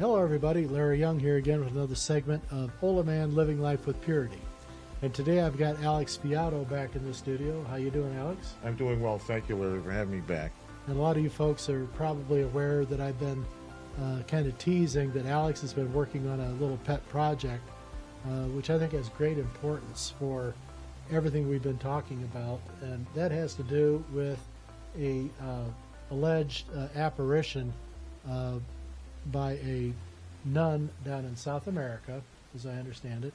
Hello everybody, Larry Young here again with another segment of OLaMan Living Life with Purity. And today I've got Alex Fiato back in the studio. How you doing, Alex? I'm doing well, thank you, Larry, for having me back. And a lot of you folks are probably aware that I've been kind of teasing that Alex has been working on a little pet project, which I think has great importance for everything we've been talking about. And that has to do with a alleged apparition by a nun down in South America, as I understand it,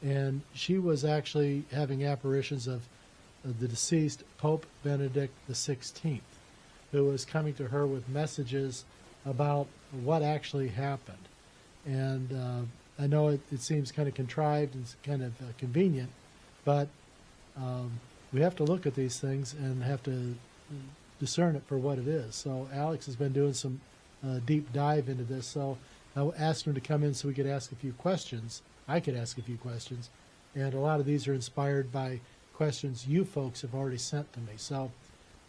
and she was actually having apparitions of the deceased Pope Benedict XVI, who was coming to her with messages about what actually happened. And I know it seems kind of contrived and kind of convenient, but we have to look at these things and have to discern it for what it is. So Alex has been doing some deep dive into this, so I asked him to come in so we could ask a few questions. I could ask a few questions, and a lot of these are inspired by questions you folks have already sent to me. So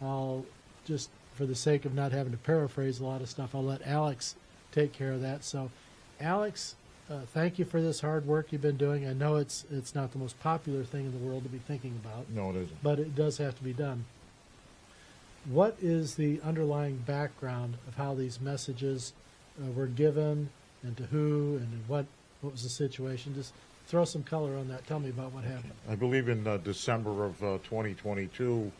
I'll just, for the sake of not having to paraphrase a lot of stuff, I'll let Alex take care of that. So Alex, thank you for this hard work you've been doing. I know it's not the most popular thing in the world to be thinking about. No, it isn't. But it does have to be done. What is the underlying background of how these messages were given, and to who, and what was the situation? Just throw some color on that. Tell me about what happened. I believe in December of 2022,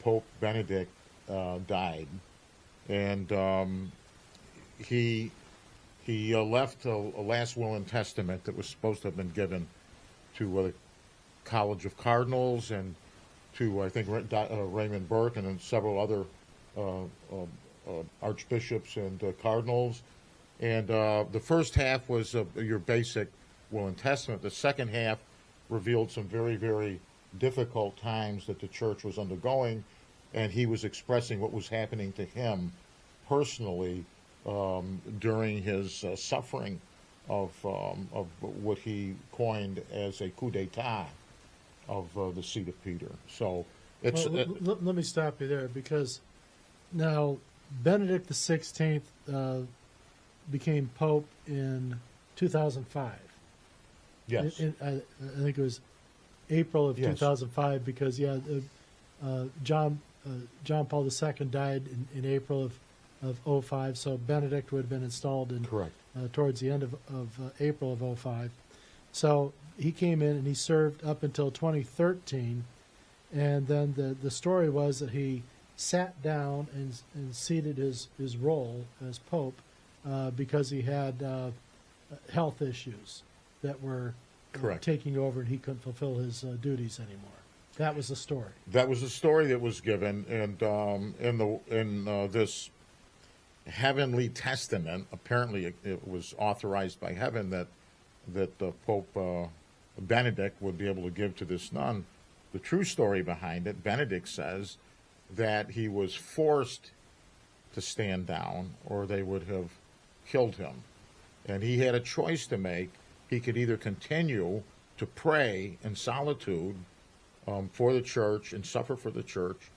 Pope Benedict died, and he left a last will and testament that was supposed to have been given to the College of Cardinals and to, I think, Raymond Burke and then several other archbishops and cardinals. And the first half was your basic will and testament. The second half revealed some very, very difficult times that the church was undergoing, and he was expressing what was happening to him personally during his suffering of what he coined as a coup d'etat of the seat of Peter. So it's... let me stop you there, because now Benedict XVI became Pope in 2005. Yes. I think it was April of 2005, because John Paul II died in April of 05, so Benedict would have been installed in Correct. Towards the end of April of 05. So he came in and he served up until 2013, and then the story was that he sat down and ceded his role as Pope because he had health issues that were taking over, and he couldn't fulfill his duties anymore. That was the story. That was the story that was given, and in this heavenly testament, apparently it was authorized by heaven that Pope Benedict would be able to give to this nun. The true story behind it, Benedict says that he was forced to stand down or they would have killed him. And he had a choice to make. He could either continue to pray in solitude for the church and suffer for the church,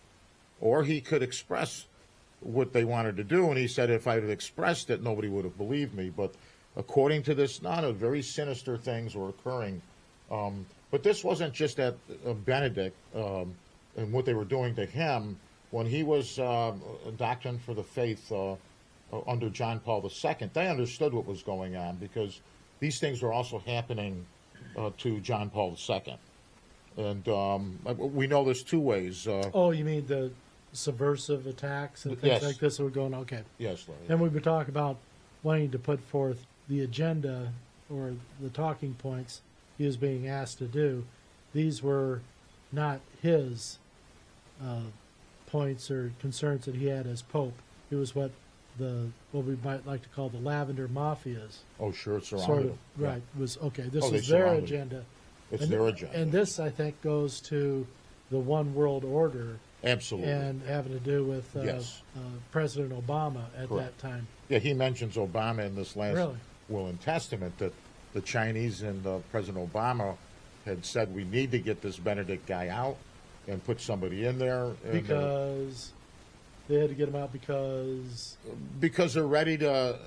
or he could express what they wanted to do. And he said, if I had expressed it, nobody would have believed me. But according to this nun, very sinister things were occurring. But this wasn't just at Benedict and what they were doing to him. When he was doctrine for the faith under John Paul II, they understood what was going on, because these things were also happening to John Paul II. And we know there's two ways. You mean the subversive attacks and things like this that were going on? Okay. Yes, Larry. And we've been talking about wanting to put forth the agenda or the talking points he was being asked to do. These were not his points or concerns that he had as Pope. It was what we might like to call the Lavender Mafias. Oh, sure, it's surrounded. Sort of, right. Yeah. Was okay. This is their agenda. It's their agenda. And this, I think, goes to the one world order. Absolutely. And having to do with President Obama at that time. Yeah, he mentions Obama in this last Really? will and testament, that the Chinese and President Obama had said we need to get this Benedict guy out and put somebody in there. And, because They had to get them out because Because they're ready to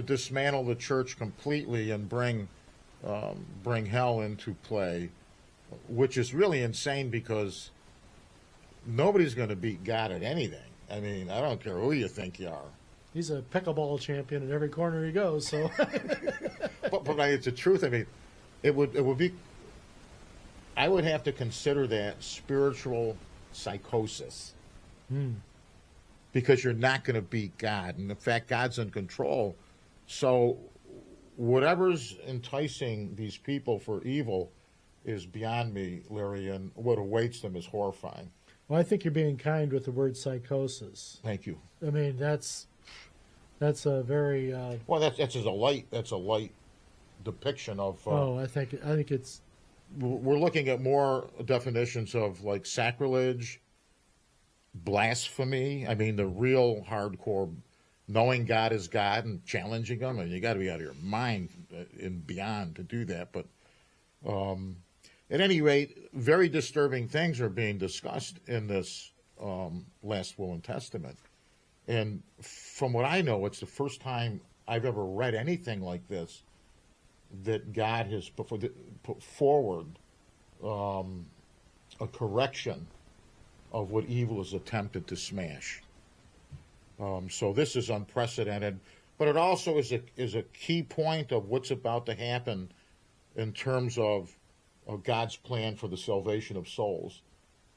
dismantle the church completely and bring hell into play, which is really insane because nobody's going to beat God at anything. I mean, I don't care who you think you are. he's a pickleball champion in every corner he goes. So, But it's the truth. I mean, it would be. I would have to consider that spiritual psychosis because you're not going to beat God, and in fact, God's in control. So, whatever's enticing these people for evil is beyond me, Larry, and what awaits them is horrifying. well, I think you're being kind with the word psychosis. Thank you. I mean, that's a very Well, that's a light depiction of. I think it's We're looking at more definitions of like sacrilege, blasphemy. I mean, the real hardcore, knowing God is God and challenging Him, and you got to be out of your mind and beyond to do that. But at any rate, very disturbing things are being discussed in this last will and testament. And from what I know, it's the first time I've ever read anything like this, that God has put forward a correction of what evil is attempted to smash. So this is unprecedented, but it also is a key point of what's about to happen in terms of God's plan for the salvation of souls.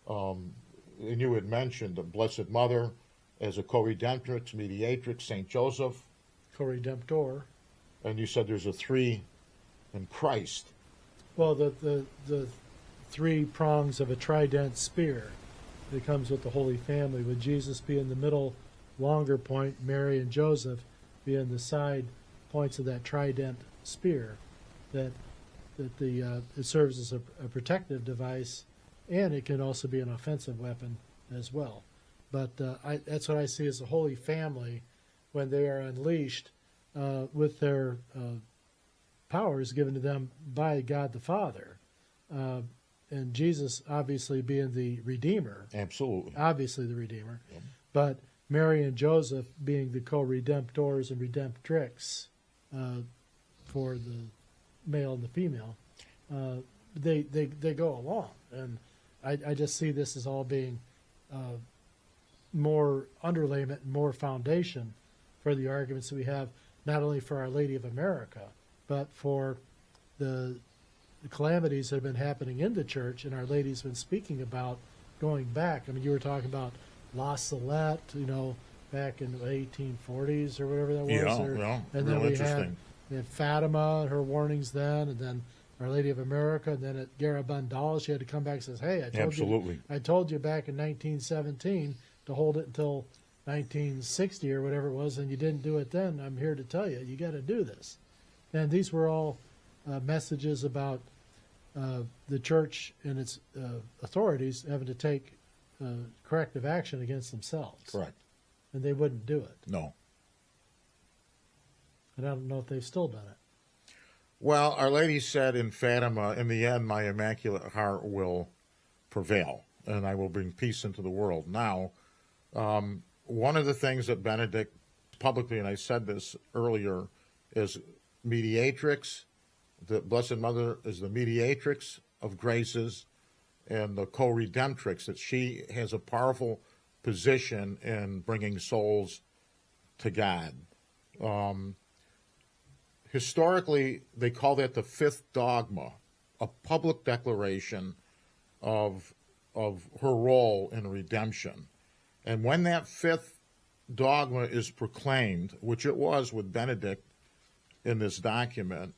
And you had mentioned the Blessed Mother as a co-redemptrix, mediatrix, Saint Joseph, co-redemptor. and you said there's a three in Christ. Well, the three prongs of a trident spear that comes with the Holy Family, with Jesus being the middle longer point, Mary and Joseph being the side points of that trident spear, that it serves as a protective device, and it can also be an offensive weapon as well. But that's what I see as the Holy Family when they are unleashed with their powers given to them by God the Father. And Jesus obviously being the Redeemer. Absolutely. Obviously the Redeemer. Yeah. But Mary and Joseph being the co-redemptors and redemptrix for the male and the female. They go along. And I just see this as all being more underlayment and more foundation for the arguments that we have, not only for Our Lady of America, but for the calamities that have been happening in the church, and Our Lady's been speaking about going back. I mean, you were talking about La Salette, back in the 1840s or whatever that was. Yeah, and real then we interesting. had Fatima, her warnings then, and then Our Lady of America, and then at Garabandal, she had to come back and says, hey, I told you back in 1917 to hold it until 1960 or whatever it was, and you didn't do it then. I'm here to tell you, you got to do this. And these were all messages about the church and its authorities having to take corrective action against themselves. Correct. And they wouldn't do it. No. And I don't know if they've still done it. Well, Our Lady said in Fatima, in the end, my Immaculate Heart will prevail, and I will bring peace into the world. Now, one of the things that Benedict publicly, and I said this earlier, is mediatrix. The Blessed Mother is the mediatrix of graces and the co-redemptrix, that she has a powerful position in bringing souls to God. Historically, they call that the fifth dogma, a public declaration of her role in redemption. And when that fifth dogma is proclaimed, which it was with Benedict in this document,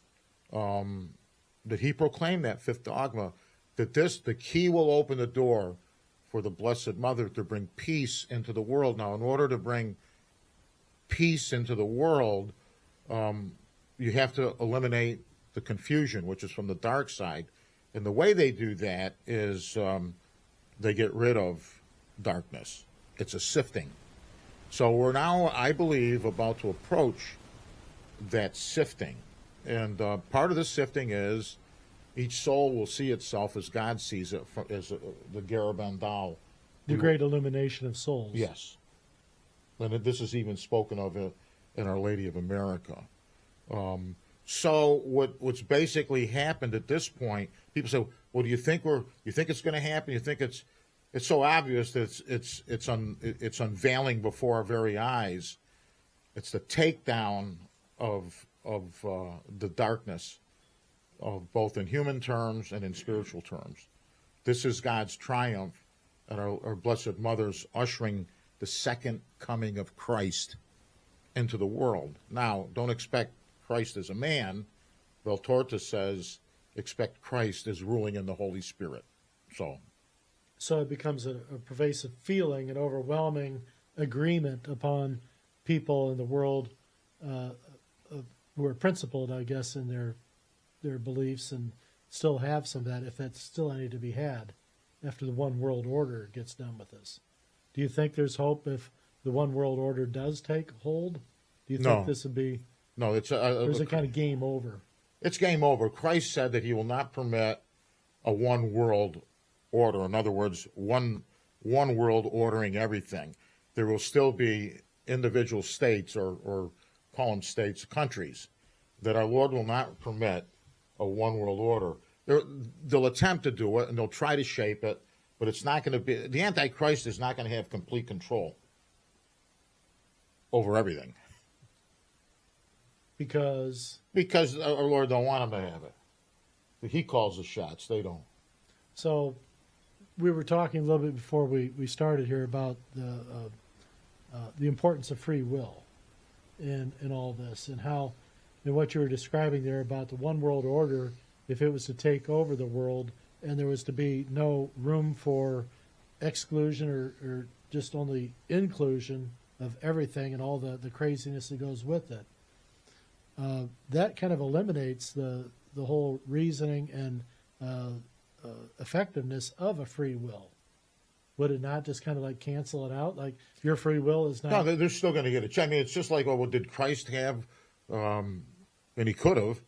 that he proclaimed that fifth dogma, that the key will open the door for the Blessed Mother to bring peace into the world. Now, in order to bring peace into the world, you have to eliminate the confusion, which is from the dark side. And the way they do that is they get rid of darkness. It's a sifting. So we're now, I believe, about to approach that sifting. And part of the sifting is each soul will see itself as God sees it, as the Garabandal. The great illumination of souls. Yes. and this is even spoken of in Our Lady of America. So what's basically happened at this point? People say, "Well, do you think it's going to happen? You think it's so obvious that it's unveiling before our very eyes? It's the takedown of the darkness, of both in human terms and in spiritual terms. This is God's triumph, and our Blessed Mother's ushering the second coming of Christ into the world. Now, don't expect Christ as a man. Valtorta says, expect Christ as ruling in the Holy Spirit. So it becomes a pervasive feeling, an overwhelming agreement upon people in the world who are principled, I guess, in their beliefs and still have some of that, if that's still any to be had after the one world order gets done with this. Do you think there's hope if the one world order does take hold? Do you think this would be... No, it's or is it kind of game over? It's game over. Christ said that he will not permit a one world order. In other words, one world ordering everything. There will still be individual states, or call them states, countries, that our Lord will not permit a one world order. They'll attempt to do it, and they'll try to shape it, but it's not going to be... The Antichrist is not going to have complete control over everything. Because our Lord don't want them to have it. He calls the shots. They don't. So we were talking a little bit before we started here about the importance of free will in all this, and how, and what you were describing there about the one world order, if it was to take over the world and there was to be no room for exclusion or just only inclusion of everything and all the craziness that goes with it. That kind of eliminates the whole reasoning and effectiveness of a free will. Would it not just kind of like cancel it out? Like your free will is not... No, they're still going to get a check. I mean, it's just like, well, did Christ have, and he could have,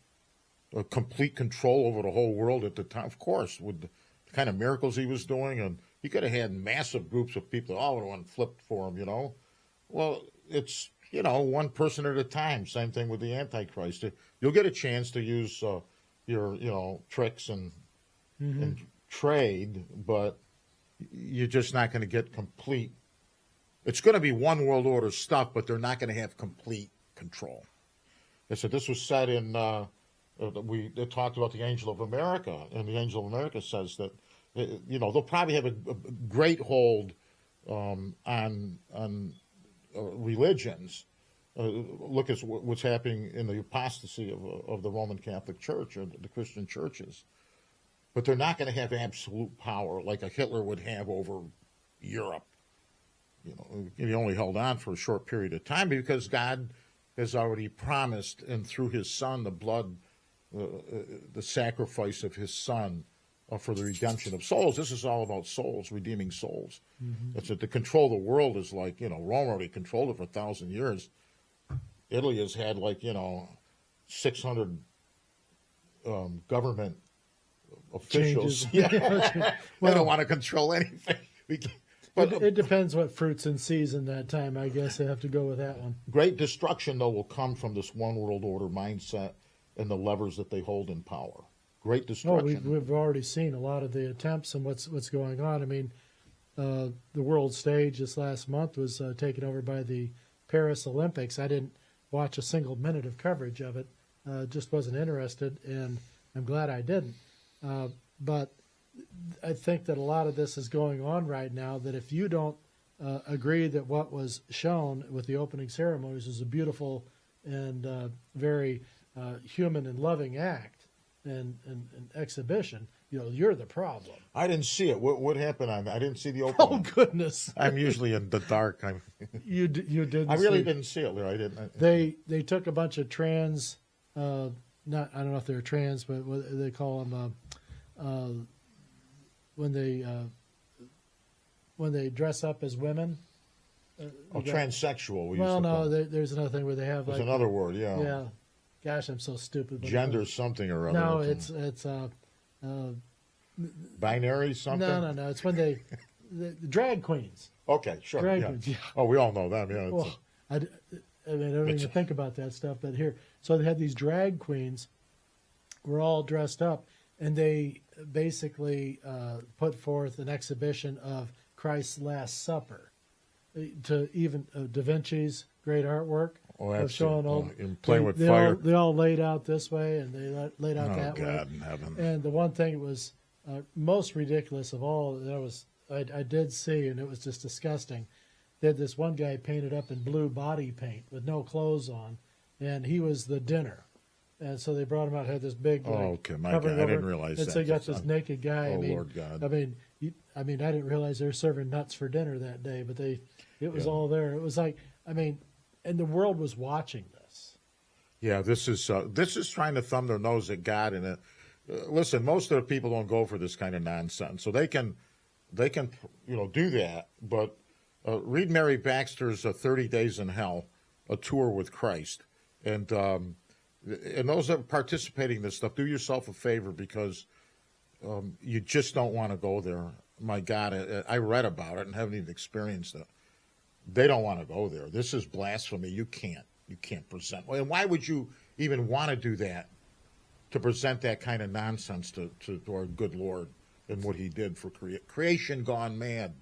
complete control over the whole world at the time? Of course, with the kind of miracles he was doing, and he could have had massive groups of people that all would have flipped for him, Well, it's... one person at a time. Same thing with the Antichrist. You'll get a chance to use your, tricks and trade, but you're just not going to get complete. It's going to be one world order stuff, but they're not going to have complete control. So this was said in, they talked about the Angel of America, and the Angel of America says that, they'll probably have a great hold on religions. Look at what's happening in the apostasy of the Roman Catholic Church or the Christian churches. But they're not going to have absolute power like a Hitler would have over Europe. He only held on for a short period of time because God has already promised, and through his Son, the blood, the sacrifice of his Son for the redemption of souls. This is all about souls, redeeming souls. It's that to control the world is like, Rome already controlled it for 1,000 years. Italy has had 600 government officials. Well, they don't want to control anything. But it depends what fruit's in season that time. I guess I have to go with that one. Great destruction, though, will come from this one world order mindset and the levers that they hold in power. Great destruction. We've already seen a lot of the attempts and what's going on. I mean, the world stage this last month was taken over by the Paris Olympics. I didn't watch a single minute of coverage of it. Just wasn't interested, and I'm glad I didn't. But I think that a lot of this is going on right now, that if you don't agree that what was shown with the opening ceremonies was a beautiful and very human and loving act and exhibition, you're the problem. I didn't see it. What happened? I didn't see the opening. Oh, goodness. I'm usually in the dark. You didn't. I really didn't see it, Larry. I didn't. They took a bunch of trans, I don't know if they're trans, but what they call them when they dress up as women. Transsexual. There's another thing where they have There's another word. Yeah. Yeah. Gosh, I'm so stupid. Gender something or other. No, it's binary something. No. It's when they the drag queens. Okay, sure. Drag Yeah. queens, yeah. Oh, we all know them. Yeah. Well, I mean, I don't even think about that stuff, but here, so they had these drag queens, were all dressed up, and they basically put forth an exhibition of Christ's Last Supper, to even Da Vinci's great artwork. That's showing all playing with fire. They all laid out this way, and they laid out that way. Oh, God in heaven. And the one thing that was most ridiculous of all that I did see, and it was just disgusting. They had this one guy painted up in blue body paint with no clothes on, and he was the dinner. And so they brought him out, had this big okay, my God, covering I over, didn't realize and that. so you got this naked guy. Oh, Lord God. I mean, I didn't realize they were serving nuts for dinner that day, but it was all there. It was like, and the world was watching this. Yeah, this is trying to thumb their nose at God. And listen, most of the people don't go for this kind of nonsense, so they can do that. But read Mary Baxter's 30 Days in Hell, a tour with Christ, and those that are participating in this stuff, do yourself a favor, because you just don't want to go there. My God, I read about it and haven't even experienced it. They don't want to go there. This is blasphemy. You can't present. And why would you even want to do that, to present that kind of nonsense to our good Lord and what he did for creation gone mad?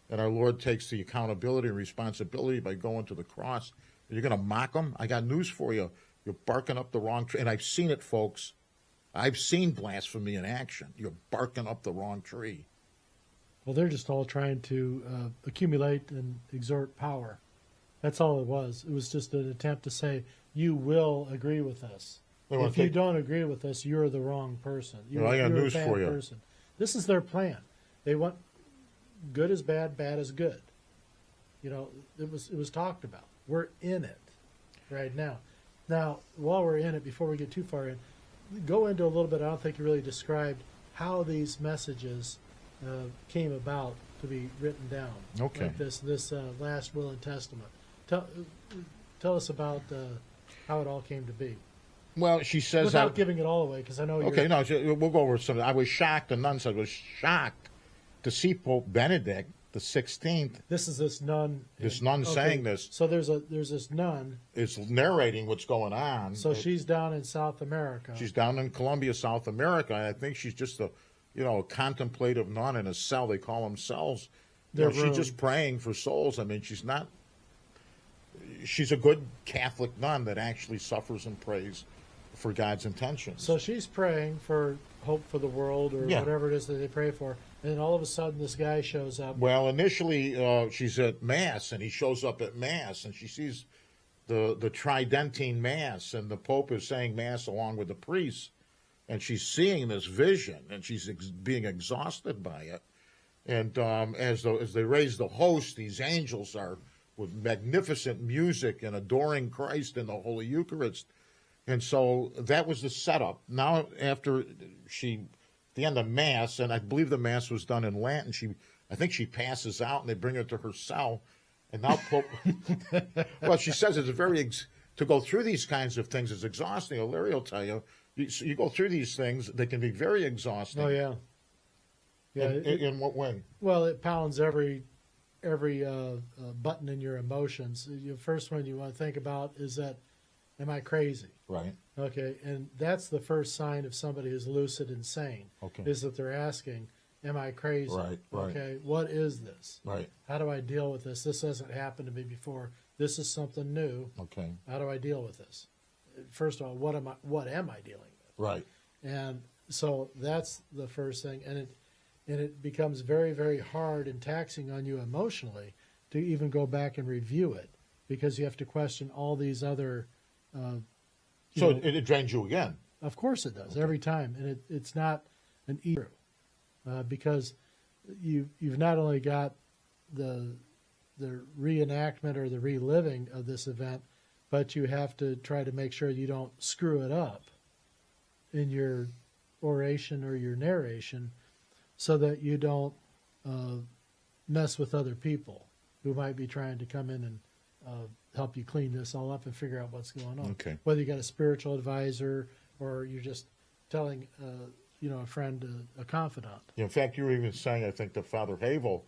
And our Lord takes the accountability and responsibility by going to the cross. You're going to mock him? I got news for you. You're barking up the wrong tree. And I've seen it, folks. I've seen blasphemy in action. You're barking up the wrong tree. Well, they're just all trying to accumulate and exert power. That's all it was. It was just an attempt to say, you will agree with us. If you don't agree with us, you're the wrong person. You're I got a news bad for you. person. This is their plan. They want good as bad, bad as good. It was talked about. We're in it right now. Now, while we're in it, before we get too far in, go into a little bit. I don't think you really described how these messages came about to be written down. Okay. Like this last will and testament. Tell us about how it all came to be. Well, she says without giving it all away, because I know. Okay, we'll go over some. I was shocked. The nun said, I was shocked to see Pope Benedict the 16th. This is this nun. Saying this. So there's this nun. It's narrating what's going on. So she's down in South America. She's down in Colombia, South America. And I think she's just a contemplative nun in a cell. They call them cells. She's just praying for souls. She's not. She's a good Catholic nun that actually suffers and prays for God's intentions. So she's praying for hope for the world, or whatever it is that they pray for. And then all of a sudden, this guy shows up. Well, initially, she's at Mass, and he shows up at Mass, and she sees the Tridentine Mass, and the Pope is saying Mass along with the priests, and she's seeing this vision, and she's being exhausted by it. And as they raise the host, these angels are with magnificent music and adoring Christ in the Holy Eucharist. And so that was the setup. Now, after the end of Mass, and I believe the Mass was done in Latin, I think she passes out, and they bring her to her cell. And now Pope, well, she says it's to go through these kinds of things is exhausting. Larry will tell you, you go through these things, they can be very exhausting. Oh, yeah. Yeah. In what way? Well, it pounds every button in your emotions. The first one you want to think about is that, am I crazy? Right. Okay, and that's the first sign of somebody who's lucid and sane. Okay. Is that they're asking, am I crazy? Right. Okay, what is this? Right. How do I deal with this? This hasn't happened to me before. This is something new. Okay. How do I deal with this? First of all, what am I dealing with? Right. And so that's the first thing, and it becomes very, very hard and taxing on you emotionally to even go back and review it, because you have to question all these other. It drains you again. Of course it does, every time, and it's not an easy because you've not only got the reenactment or the reliving of this event, but you have to try to make sure you don't screw it up in your oration or your narration, so that you don't mess with other people who might be trying to come in and help you clean this all up and figure out what's going on. Okay. Whether you got a spiritual advisor or you're just telling, a friend, a confidant. In fact, you were even saying, I think, that Father Havel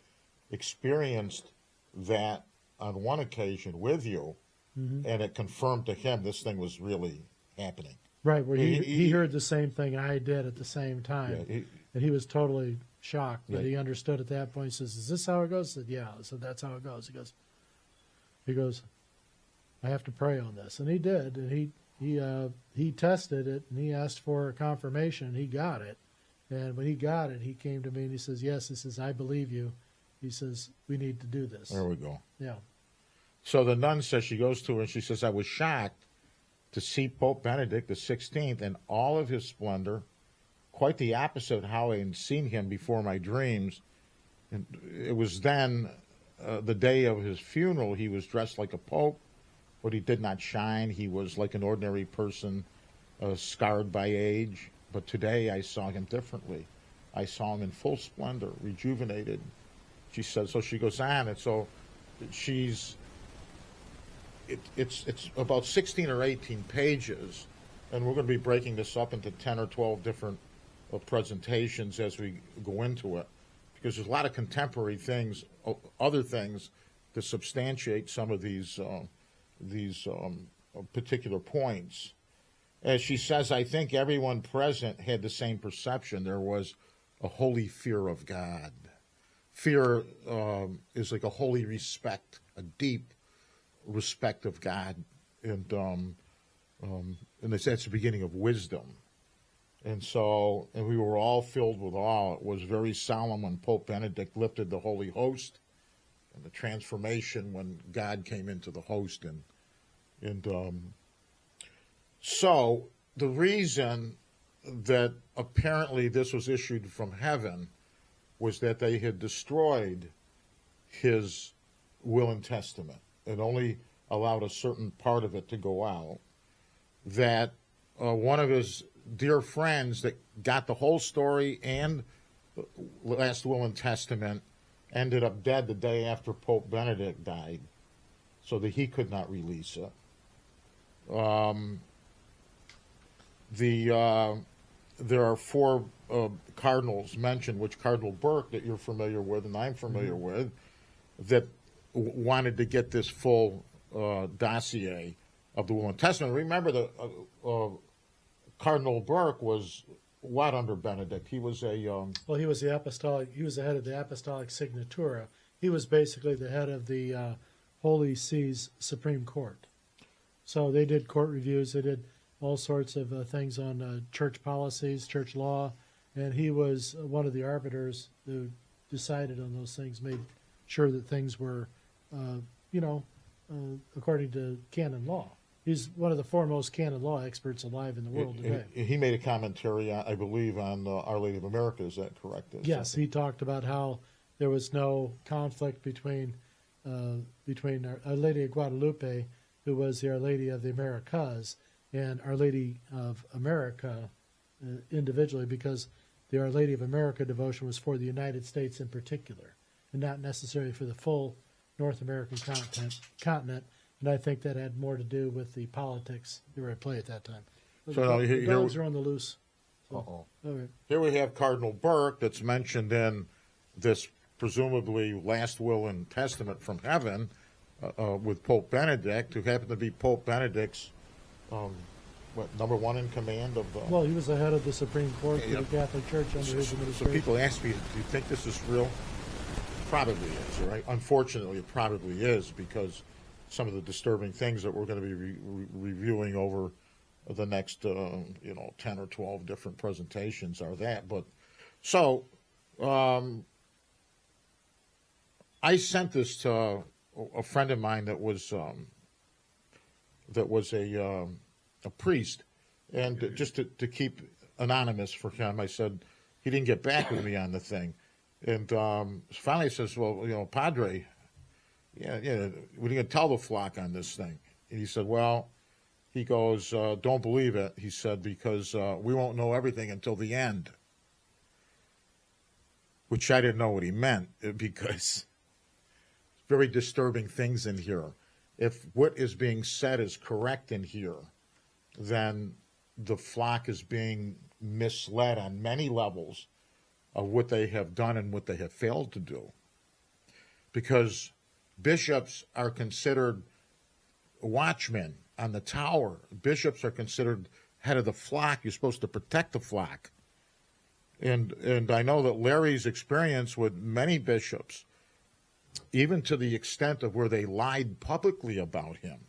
experienced that on one occasion with you, and it confirmed to him this thing was really happening. Right, where he heard the same thing I did at the same time, and he was totally shocked. But he understood at that point. He says, "Is this how it goes?" I said, "Yeah." I said, "That's how it goes." He goes, "I have to pray on this," and he did. And he tested it, and he asked for a confirmation, and he got it. And when he got it, he came to me and he says, "Yes." He says, "I believe you." He says, "We need to do this." There we go. Yeah. So the nun says, she goes to her and she says, "I was shocked to see Pope Benedict XVI in all of his splendor, quite the opposite of how I had seen him before my dreams. And it was then, the day of his funeral, he was dressed like a pope, but he did not shine. He was like an ordinary person, scarred by age. But today I saw him differently. I saw him in full splendor, rejuvenated." She says, so she goes on, and so it's about 16 or 18 pages, and we're going to be breaking this up into 10 or 12 different presentations as we go into it, because there's a lot of contemporary things, other things, to substantiate some of these particular points. As she says, "I think everyone present had the same perception. There was a holy fear of God." Fear is like a holy respect, a deep respect of God, and that's the beginning of wisdom. And we were all filled with awe. It was very solemn when Pope Benedict lifted the Holy Host, and the transformation when God came into the host, so the reason that apparently this was issued from heaven was that they had destroyed his will and testament and only allowed a certain part of it to go out. That one of his dear friends that got the whole story and the last will and testament ended up dead the day after Pope Benedict died, so that he could not release it. There are four cardinals mentioned, which Cardinal Burke, that you're familiar with and I'm familiar with, that wanted to get this full dossier of the will and testament. Remember, the Cardinal Burke was what under Benedict? He was a well, he was the apostolic. He was the head of the Apostolic Signatura. He was basically the head of the Holy See's Supreme Court. So they did court reviews. They did all sorts of things on church policies, church law, and he was one of the arbiters who decided on those things, made sure that things were, according to canon law. He's one of the foremost canon law experts alive in the world today. He made a commentary, I believe, on Our Lady of America. Is that correct? Yes, he talked about how there was no conflict between Our Lady of Guadalupe, who was the Our Lady of the Americas, and Our Lady of America individually, because the Our Lady of America devotion was for the United States in particular, and not necessarily for the full North American continent. And I think that had more to do with the politics that were at play at that time. The dogs are on the loose. So, okay. Here we have Cardinal Burke that's mentioned in this presumably last will and testament from heaven with Pope Benedict, who happened to be Pope Benedict's number one in command of the... Well, he was the head of the Supreme Court of the Catholic Church under his administration. So people ask me, do you think this is real? Probably is, right? Unfortunately, it probably is, because some of the disturbing things that we're going to be reviewing over the next, 10 or 12 different presentations are that. But so I sent this to a friend of mine that was a priest, and just to keep anonymous for him, I said he didn't get back with me on the thing, and finally he says, "Well, Padre, what are you going to tell the flock on this thing?" And he said, "Well," he goes, "don't believe it," he said, "because we won't know everything until the end." Which I didn't know what he meant, because very disturbing things in here. If what is being said is correct in here, then the flock is being misled on many levels of what they have done and what they have failed to do. because bishops are considered watchmen on the tower. Bishops are considered head of the flock. You're supposed to protect the flock. And I know that Larry's experience with many bishops, even to the extent of where they lied publicly about him.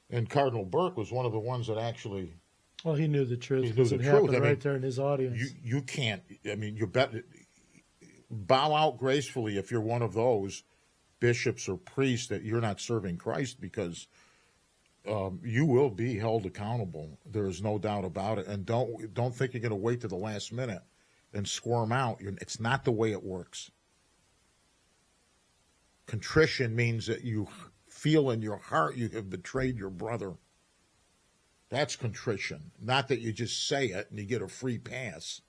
And Cardinal Burke was one of the ones that actually... Well, he knew the truth. He knew the it truth. happened I mean, right there in his audience. You can't... I mean, you bet... Bow out gracefully if you're one of those bishops or priests that you're not serving Christ, because you will be held accountable. There is no doubt about it. And don't think you're going to wait to the last minute and squirm out. It's not the way it works. Contrition means that you feel in your heart you have betrayed your brother. That's contrition. Not that you just say it and you get a free pass.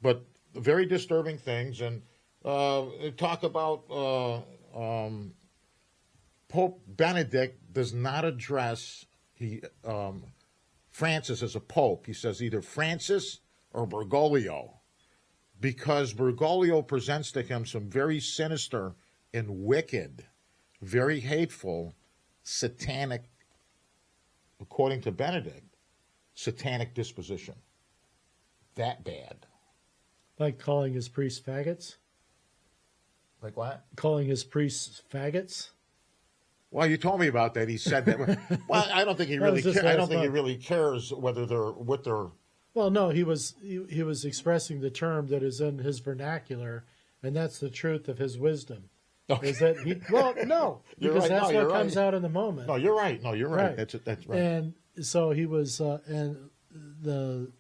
But very disturbing things. And talk about Pope Benedict does not address Francis as a pope. He says either Francis or Bergoglio, because Bergoglio presents to him some very sinister and wicked, very hateful, satanic, according to Benedict, satanic disposition. That bad. Like calling his priests faggots? Like what? Calling his priests faggots? Well, you told me about that. He said that. Well, I don't think he really. I don't think he really cares whether they're what they're. Well, no, he was expressing the term that is in his vernacular, and that's the truth of his wisdom. Okay. Is that he? Well, no, because right. that's what comes right. out in the moment. No, you're right. No, you're right. That's right. And so he was, and the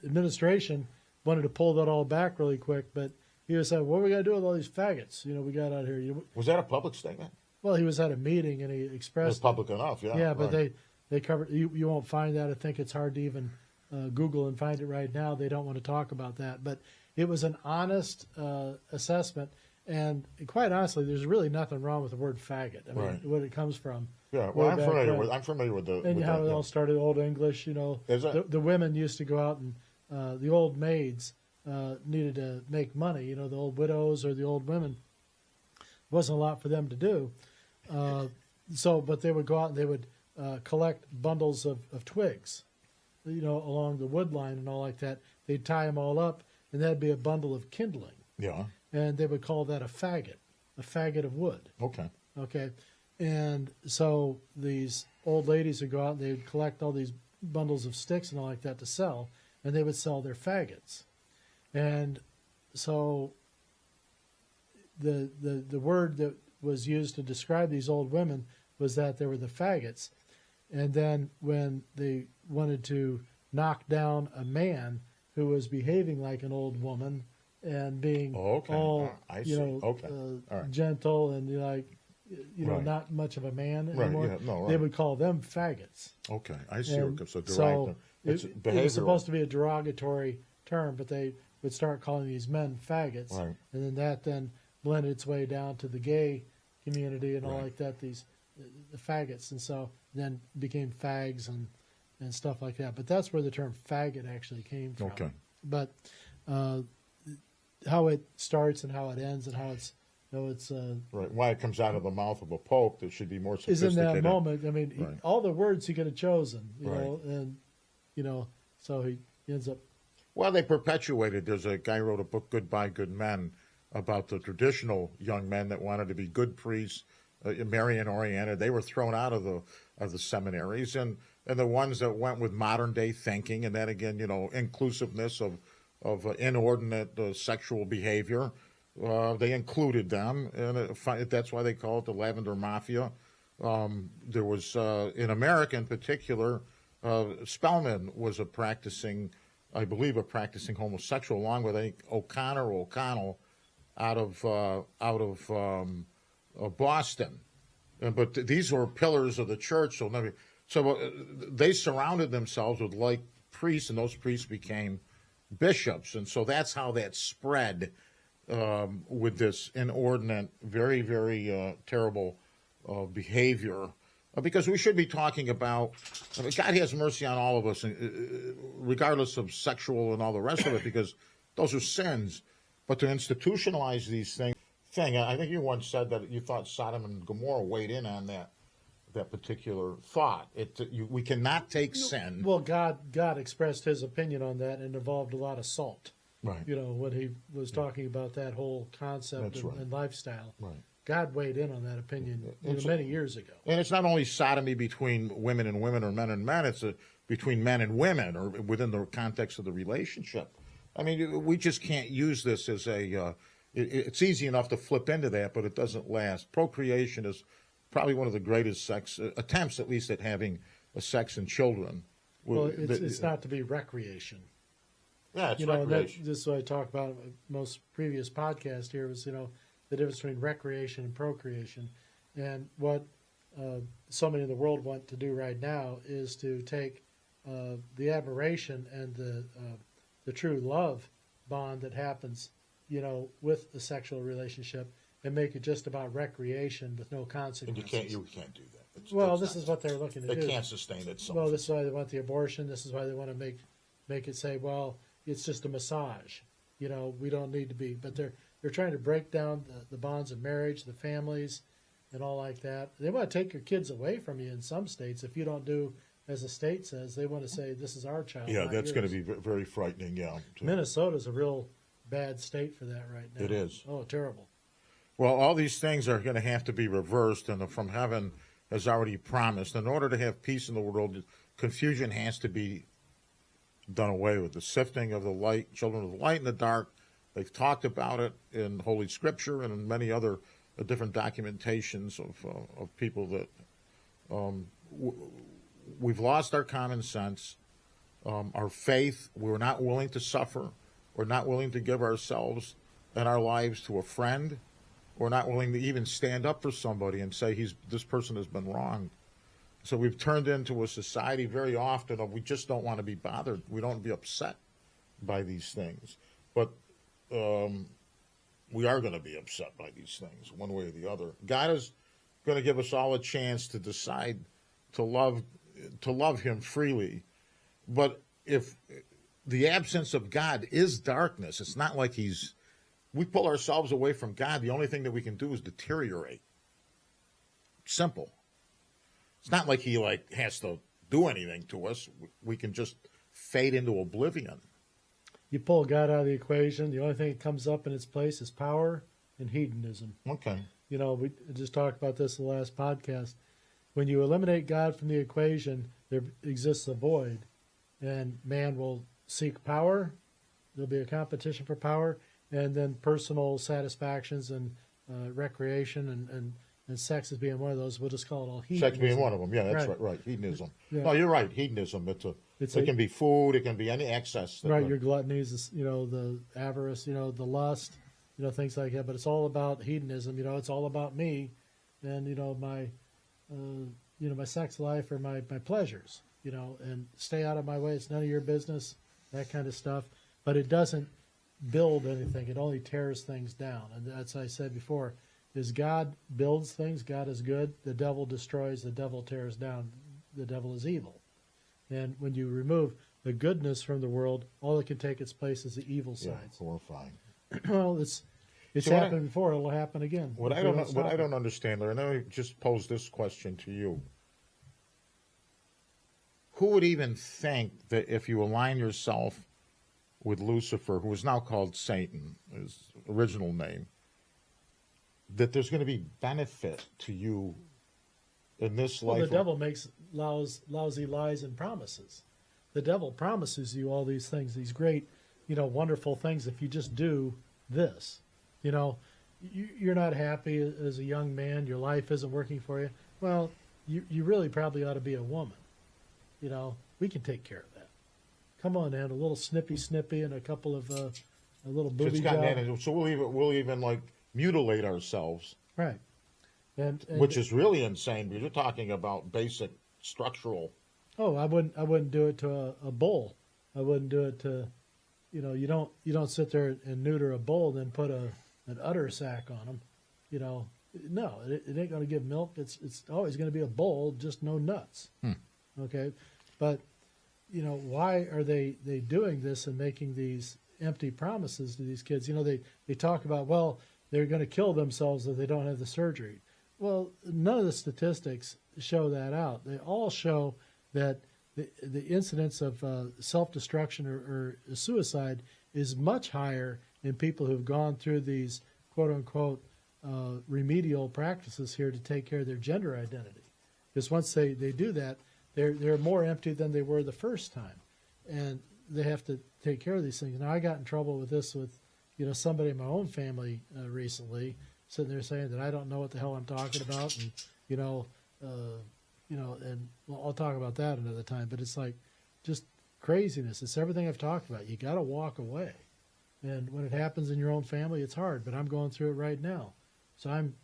administration wanted to pull that all back really quick, but he was saying, "What are we gonna do with all these faggots? We got out here." Was that a public statement? Well, he was at a meeting and he expressed. It was public enough, yeah. Yeah, but they covered. You won't find that. I think it's hard to even Google and find it right now. They don't want to talk about that, but it was an honest assessment. And quite honestly, there's really nothing wrong with the word faggot. I mean, what it comes from. Yeah, well, I'm familiar with the. And how it all started, Old English. Is it? The women used to go out and the old maids needed to make money. The old widows or the old women. Wasn't a lot for them to do, but they would go out and they would collect bundles of twigs, along the wood line and all like that. They'd tie them all up, and that'd be a bundle of kindling. Yeah. And they would call that a faggot of wood. Okay. Okay. And so these old ladies would go out and they would collect all these bundles of sticks and all like that to sell, and they would sell their faggots. And so the word that was used to describe these old women was that they were the faggots. And then when they wanted to knock down a man who was behaving like an old woman and being all gentle and not much of a man anymore, they would call them faggots. Okay, I see. So it was supposed to be a derogatory term, but they would start calling these men faggots, right. And then that blended its way down to the gay community and all like that. These the faggots, and so then became fags and stuff like that. But that's where the term faggot actually came from. Okay. But how it starts and how it ends and how it's right. Why it comes out of the mouth of a pope that should be more sophisticated. Is in that moment. I mean, right. All the words he could have chosen, you right. know, and so he ends up. Well, they perpetuated. There's a guy who wrote a book, Goodbye, Good Men, about the traditional young men that wanted to be good priests, Marian-oriented. They were thrown out of the seminaries, and the ones that went with modern day thinking, and then again, inclusiveness of inordinate sexual behavior. They included them, and that's why they call it the Lavender Mafia. There was, in America in particular, Spellman was a practicing homosexual, along with O'Connell out of Boston. But these were pillars of the church. So they surrounded themselves with like priests, and those priests became bishops. And so that's how that spread with this inordinate, very, very terrible behavior. Because we should be talking about, God has mercy on all of us, regardless of sexual and all the rest of it, because Those are sins. But to institutionalize these things, I think you once said that you thought Sodom and Gomorrah weighed in on that particular thought. We cannot take sin. Well, God expressed his opinion on that, and involved a lot of salt. Right. When he was talking about that whole concept and lifestyle. Right. God weighed in on that opinion many years ago. And it's not only sodomy between women and women or men and men, it's between men and women or within the context of the relationship. I mean, we just can't use this as it's easy enough to flip into that, but it doesn't last. Procreation is probably one of the greatest attempts, at least, at having a sex in children. Well, it's not to be recreation. Yeah, it's recreation. This is what I talked about in most previous podcast here was, the difference between recreation and procreation. And what so many in the world want to do right now is to take the admiration and the true love bond that happens, with the sexual relationship, and make it just about recreation with no consequences. And you can't do that. This is what they're looking to do. They can't sustain it. Well, this is why they want the abortion. This is why they want to make it say, well, it's just a massage. We don't need to be. But they're trying to break down the bonds of marriage, the families, and all like that. They want to take your kids away from you in some states if you don't do as the state says. They want to say, this is our child. Yeah, that's going to be very frightening, yeah. Minnesota's a real bad state for that right now. It is. Oh, terrible. Well, all these things are going to have to be reversed, and from heaven has already promised. In order to have peace in the world, confusion has to be done away with. The sifting of the light, children of the light and the dark. They've talked about it in Holy Scripture and in many other different documentations of people that we've lost our common sense, our faith. We're not willing to suffer. We're not willing to give ourselves and our lives to a friend. We're not willing to even stand up for somebody and say this person has been wronged. So we've turned into a society very often of we just don't want to be bothered. We don't want to be upset by these things. But we are going to be upset by these things one way or the other. God is going to give us all a chance to decide to love him freely. But if the absence of God is darkness, it's not like we pull ourselves away from God. The only thing that we can do is deteriorate. Simple. It's not like he has to do anything to us. We can just fade into oblivion. You pull God out of the equation, the only thing that comes up in its place is power and hedonism. Okay. We just talked about this in the last podcast. When you eliminate God from the equation, there exists a void, and man will seek power. There'll be a competition for power, and then personal satisfactions and recreation and sex as being one of those. We'll just call it all hedonism. Sex being one of them. Yeah, that's right. Hedonism. Yeah. No, you're right. Hedonism. It can be food. It can be any excess. Right. Your gluttonies, the avarice, the lust, things like that. But it's all about hedonism. It's all about me, and my sex life or my pleasures. And stay out of my way. It's none of your business. That kind of stuff. But it doesn't build anything. It only tears things down. And that's what I said before. Is God builds things. God is good. The devil destroys. The devil tears down. The devil is evil. And when you remove the goodness from the world, all that can take its place is the evil side. Yeah, horrifying. Well, it's happened before. It'll happen again. What I don't understand, Larry, and I just pose this question to you. Who would even think that if you align yourself with Lucifer, who is now called Satan, his original name, that there's going to be benefit to you in this life? Well, the devil makes lousy lies and promises. The devil promises you all these things, these great, wonderful things if you just do this. You're not happy as a young man. Your life isn't working for you. Well, you really probably ought to be a woman. We can take care of that. Come on, man, a little snippy and a couple of a little booby job. So we'll even mutilate ourselves. Right. And which is really insane because you're talking about basic structural. Oh, I wouldn't do it to a bull. I wouldn't do it to, you don't sit there and neuter a bull and then put an udder sac on him. No, it ain't going to give milk. It's always going to be a bull, just no nuts. Okay, but why are they doing this and making these empty promises to these kids. You know, they talk about, well, they're going to kill themselves if they don't have the surgery. Well, none of the statistics show that out. They all show that the incidence of self-destruction or suicide is much higher in people who've gone through these quote-unquote remedial practices here to take care of their gender identity. Because once they do that, they're more empty than they were the first time. And they have to take care of these things. Now, I got in trouble with this with, somebody in my own family recently, sitting there saying that I don't know what the hell I'm talking about, and and I'll talk about that another time. But it's like just craziness. It's everything I've talked about. You got to walk away, and when it happens in your own family, it's hard. But I'm going through it right now, so I'm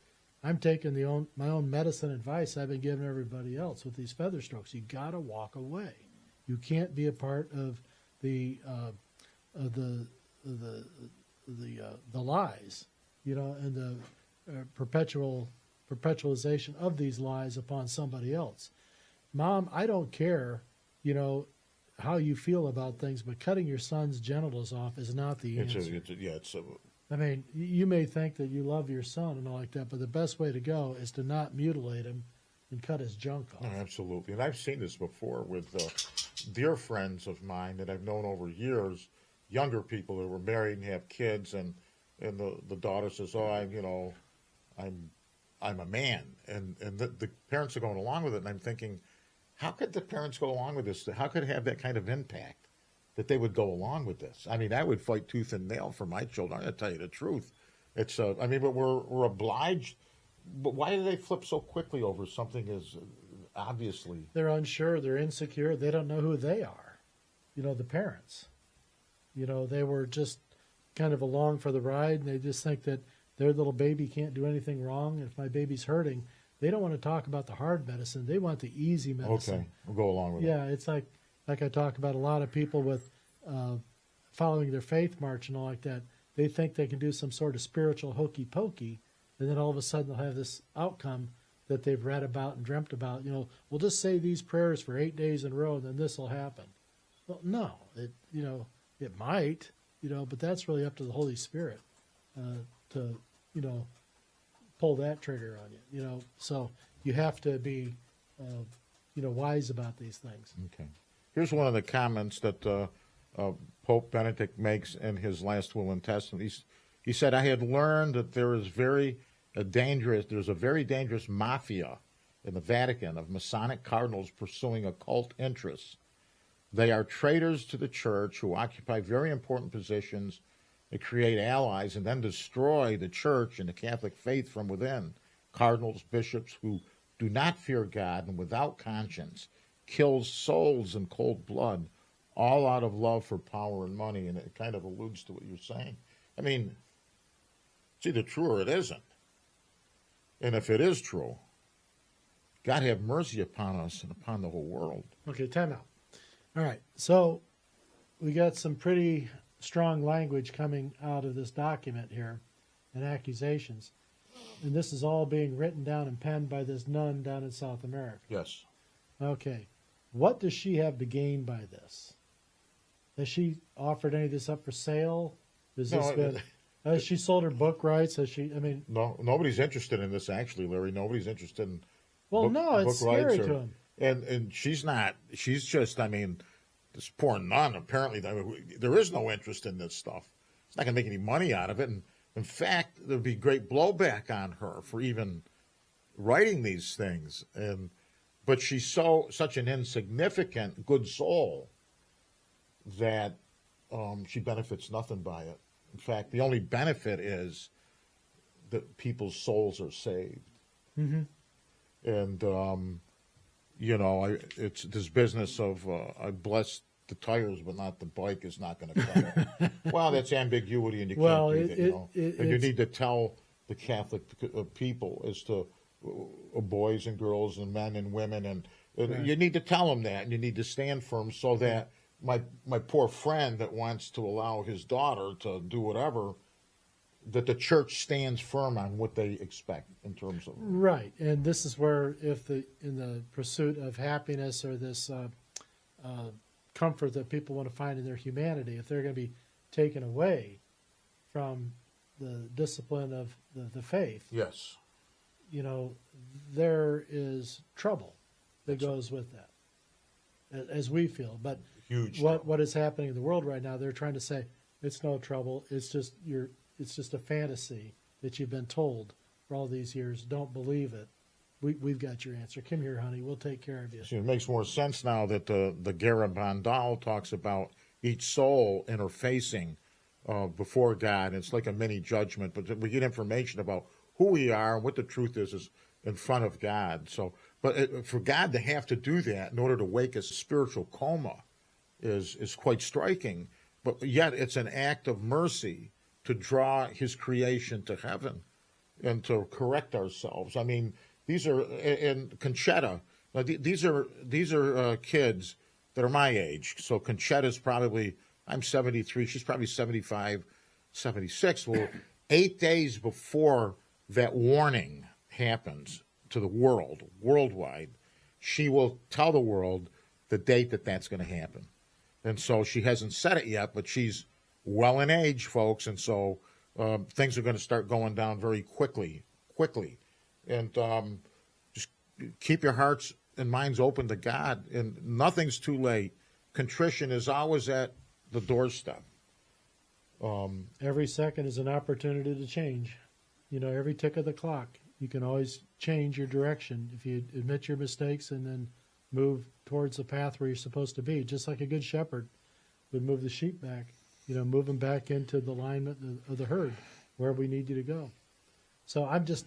taking my own medicine advice I've been giving everybody else with these feather strokes. You got to walk away. You can't be a part of the lies, and the perpetualization of these lies upon somebody else. Mom, I don't care, how you feel about things, but cutting your son's genitals off is not the answer. I mean, you may think that you love your son and all like that, but the best way to go is to not mutilate him and cut his junk off. Oh, absolutely. And I've seen this before with dear friends of mine that I've known over years, younger people who were married and have kids, and the daughter says, "Oh, I'm a man," and the parents are going along with it, and I'm thinking, how could the parents go along with this? How could it have that kind of impact that they would go along with this? I mean, I would fight tooth and nail for my children. I'm going to tell you the truth. It's but we're obliged. But why do they flip so quickly over something as obviously? They're unsure. They're insecure. They don't know who they are. The parents. They were just kind of along for the ride, and they just think that their little baby can't do anything wrong. If my baby's hurting, they don't want to talk about the hard medicine. They want the easy medicine. Okay, we'll go along with it. Yeah, it's like I talk about a lot of people with following their faith march and all like that. They think they can do some sort of spiritual hokey pokey, and then all of a sudden they'll have this outcome that they've read about and dreamt about. We'll just say these prayers for 8 days in a row, and then this will happen. Well, no, it might, but that's really up to the Holy Spirit to, pull that trigger on you, So you have to be, wise about these things. Okay. Here's one of the comments that Pope Benedict makes in his last will and testament. He said, "I had learned that there's a very dangerous mafia in the Vatican of Masonic cardinals pursuing occult interests. They are traitors to the church who occupy very important positions. They create allies and then destroy the church and the Catholic faith from within. Cardinals, bishops who do not fear God and without conscience kills souls in cold blood, all out of love for power and money." And it kind of alludes to what you're saying. I mean, it's either true or it isn't. And if it is true, God have mercy upon us and upon the whole world. Okay, time out. All right, so we got some pretty strong language coming out of this document here and accusations. And this is all being written down and penned by this nun down in South America. Yes. Okay. What does she have to gain by this? Has she offered any of this up for sale? Has she sold her book rights? No, nobody's interested in this, actually, Larry. Nobody's interested in it's scary to him. And she's not. She's just, this poor nun, apparently, there is no interest in this stuff. It's not going to make any money out of it. And in fact, there'd be great blowback on her for even writing these things. But she's such an insignificant good soul that she benefits nothing by it. In fact, the only benefit is that people's souls are saved. Mm-hmm. And, it's this business of I bless the tires, but not the bike is not going to cut it. Well, that's ambiguity, and you can't do that, And you need to tell the Catholic people as to boys and girls and men and women, and right. You need to tell them that, and you need to stand firm so that my poor friend that wants to allow his daughter to do whatever, that the church stands firm on what they expect in terms of right. And this is where, in the pursuit of happiness or this comfort that people want to find in their humanity, if they're going to be taken away from the discipline of the faith, Yes. you know, there is trouble that goes with that, as we feel. But Huge what is happening in the world right now, they're trying to say it's no trouble. It's just a fantasy that you've been told for all these years. Don't believe it. We've got your answer. Come here, honey. We'll take care of you. See, it makes more sense now that the Garabandal talks about each soul interfacing before God. It's like a mini judgment, but we get information about who we are and what the truth is in front of God. So, for God to have to do that in order to wake a spiritual coma is quite striking. But yet, it's an act of mercy to draw His creation to heaven and to correct ourselves. I mean, these are in Conchetta. These are kids that are my age. So Conchetta's probably, I'm 73. She's probably 75, 76. Well, 8 days before that warning happens to the world, worldwide, she will tell the world the date that's going to happen. And so she hasn't said it yet, but she's well in age, folks. And so things are going to start going down very quickly. And just keep your hearts and minds open to God, and nothing's too late. Contrition is always at the doorstep. Every second is an opportunity to change. You know, every tick of the clock, you can always change your direction if you admit your mistakes and then move towards the path where you're supposed to be. Just like a good shepherd would move the sheep back, you know, move them back into the alignment of the herd where we need you to go. So I just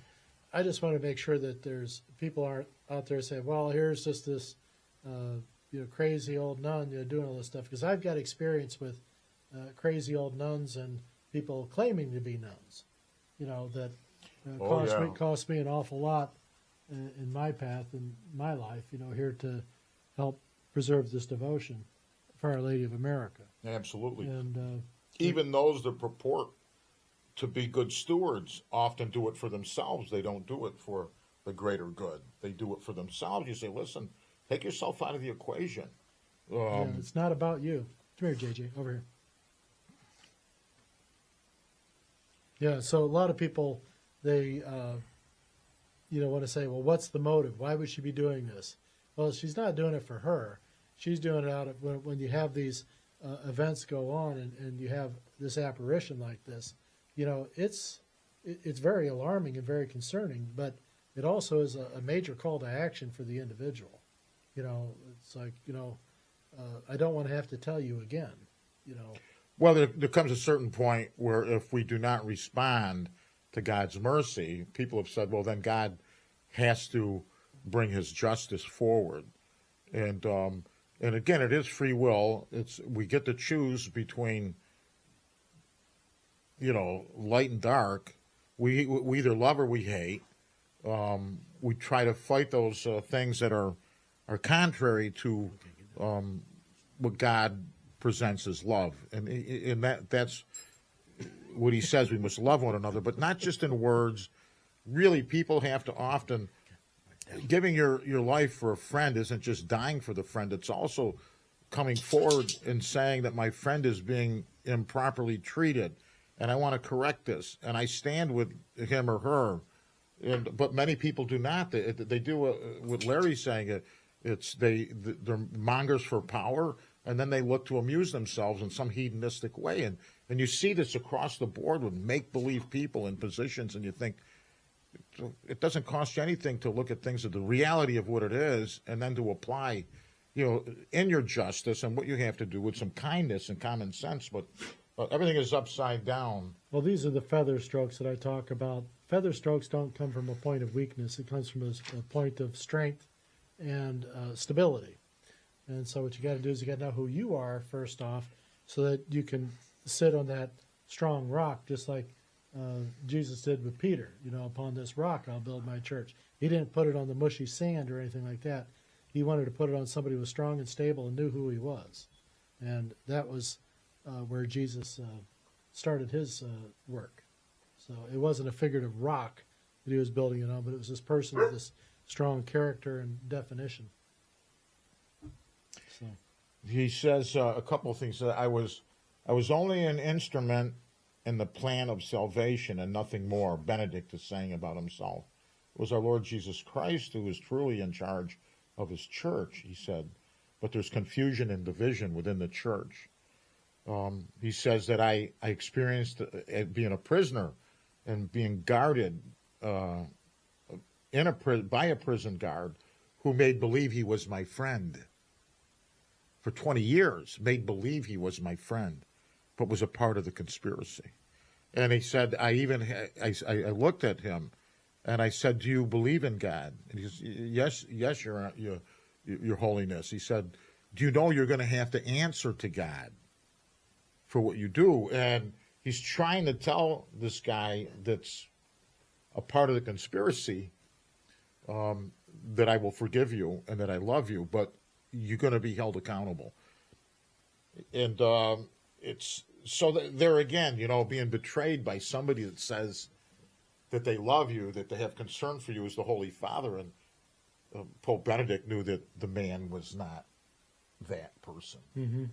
want to make sure that there's people aren't out there saying, well, here's just this, crazy old nun, doing all this stuff. Because I've got experience with crazy old nuns and people claiming to be nuns, that cost me an awful lot in my path, in my life, here to help preserve this devotion for Our Lady of America. Absolutely. And even those that purport to be good stewards often do it for themselves. They don't do it for the greater good. They do it for themselves. You say, listen, take yourself out of the equation. It's not about you. Come here, JJ, over here. Yeah, so a lot of people, they, want to say, well, what's the motive? Why would she be doing this? Well, she's not doing it for her. She's doing it out of when you have these events go on and you have this apparition like this. It's very alarming and very concerning, but it also is a major call to action for the individual. It's like, I don't want to have to tell you again, Well, there comes a certain point where if we do not respond to God's mercy, people have said, well, then God has to bring His justice forward. And again, it is free will. We get to choose between light and dark. We either love or we hate. We try to fight those things that are contrary to what God presents as love, and that's what He says. We must love one another, but not just in words. Really, people have to often giving your life for a friend isn't just dying for the friend. It's also coming forward and saying that my friend is being improperly treated, and I want to correct this, and I stand with him or her. But many people do not. They do what Larry's saying. They're mongers for power, and then they look to amuse themselves in some hedonistic way. And you see this across the board with make-believe people in positions, and you think it doesn't cost you anything to look at things at the reality of what it is, and then to apply, in your justice and what you have to do with some kindness and common sense. But everything is upside down. Well, these are the feather strokes that I talk about. Feather strokes don't come from a point of weakness. It comes from a point of strength and stability. And so what you got to do is you got to know who you are first off, so that you can sit on that strong rock, just like Jesus did with Peter. Upon this rock I'll build my church. He didn't put it on the mushy sand or anything like that. He wanted to put it on somebody who was strong and stable and knew who he was. And that was where Jesus started his work. So it wasn't a figurative rock that he was building it on, but it was this person with this strong character and definition. So He says a couple of things. I was I was only an instrument in the plan of salvation and nothing more, Benedict is saying about himself. It was our Lord Jesus Christ who was truly in charge of his church, he said. But there's confusion and division within the church. He says that I experienced being a prisoner and being guarded by a prison guard who made believe he was my friend. For 20 years, made believe he was my friend, but was a part of the conspiracy. And he said, I looked at him, and I said, "Do you believe in God?" And he says, "Yes, Your Holiness." He said, "Do you know you're going to have to answer to God for what you do?" And he's trying to tell this guy that's a part of the conspiracy that I will forgive you and that I love you, but you're going to be held accountable. And it's so that there again, being betrayed by somebody that says that they love you, that they have concern for you, is the Holy Father. And Pope Benedict knew that the man was not that person. Mm-hmm.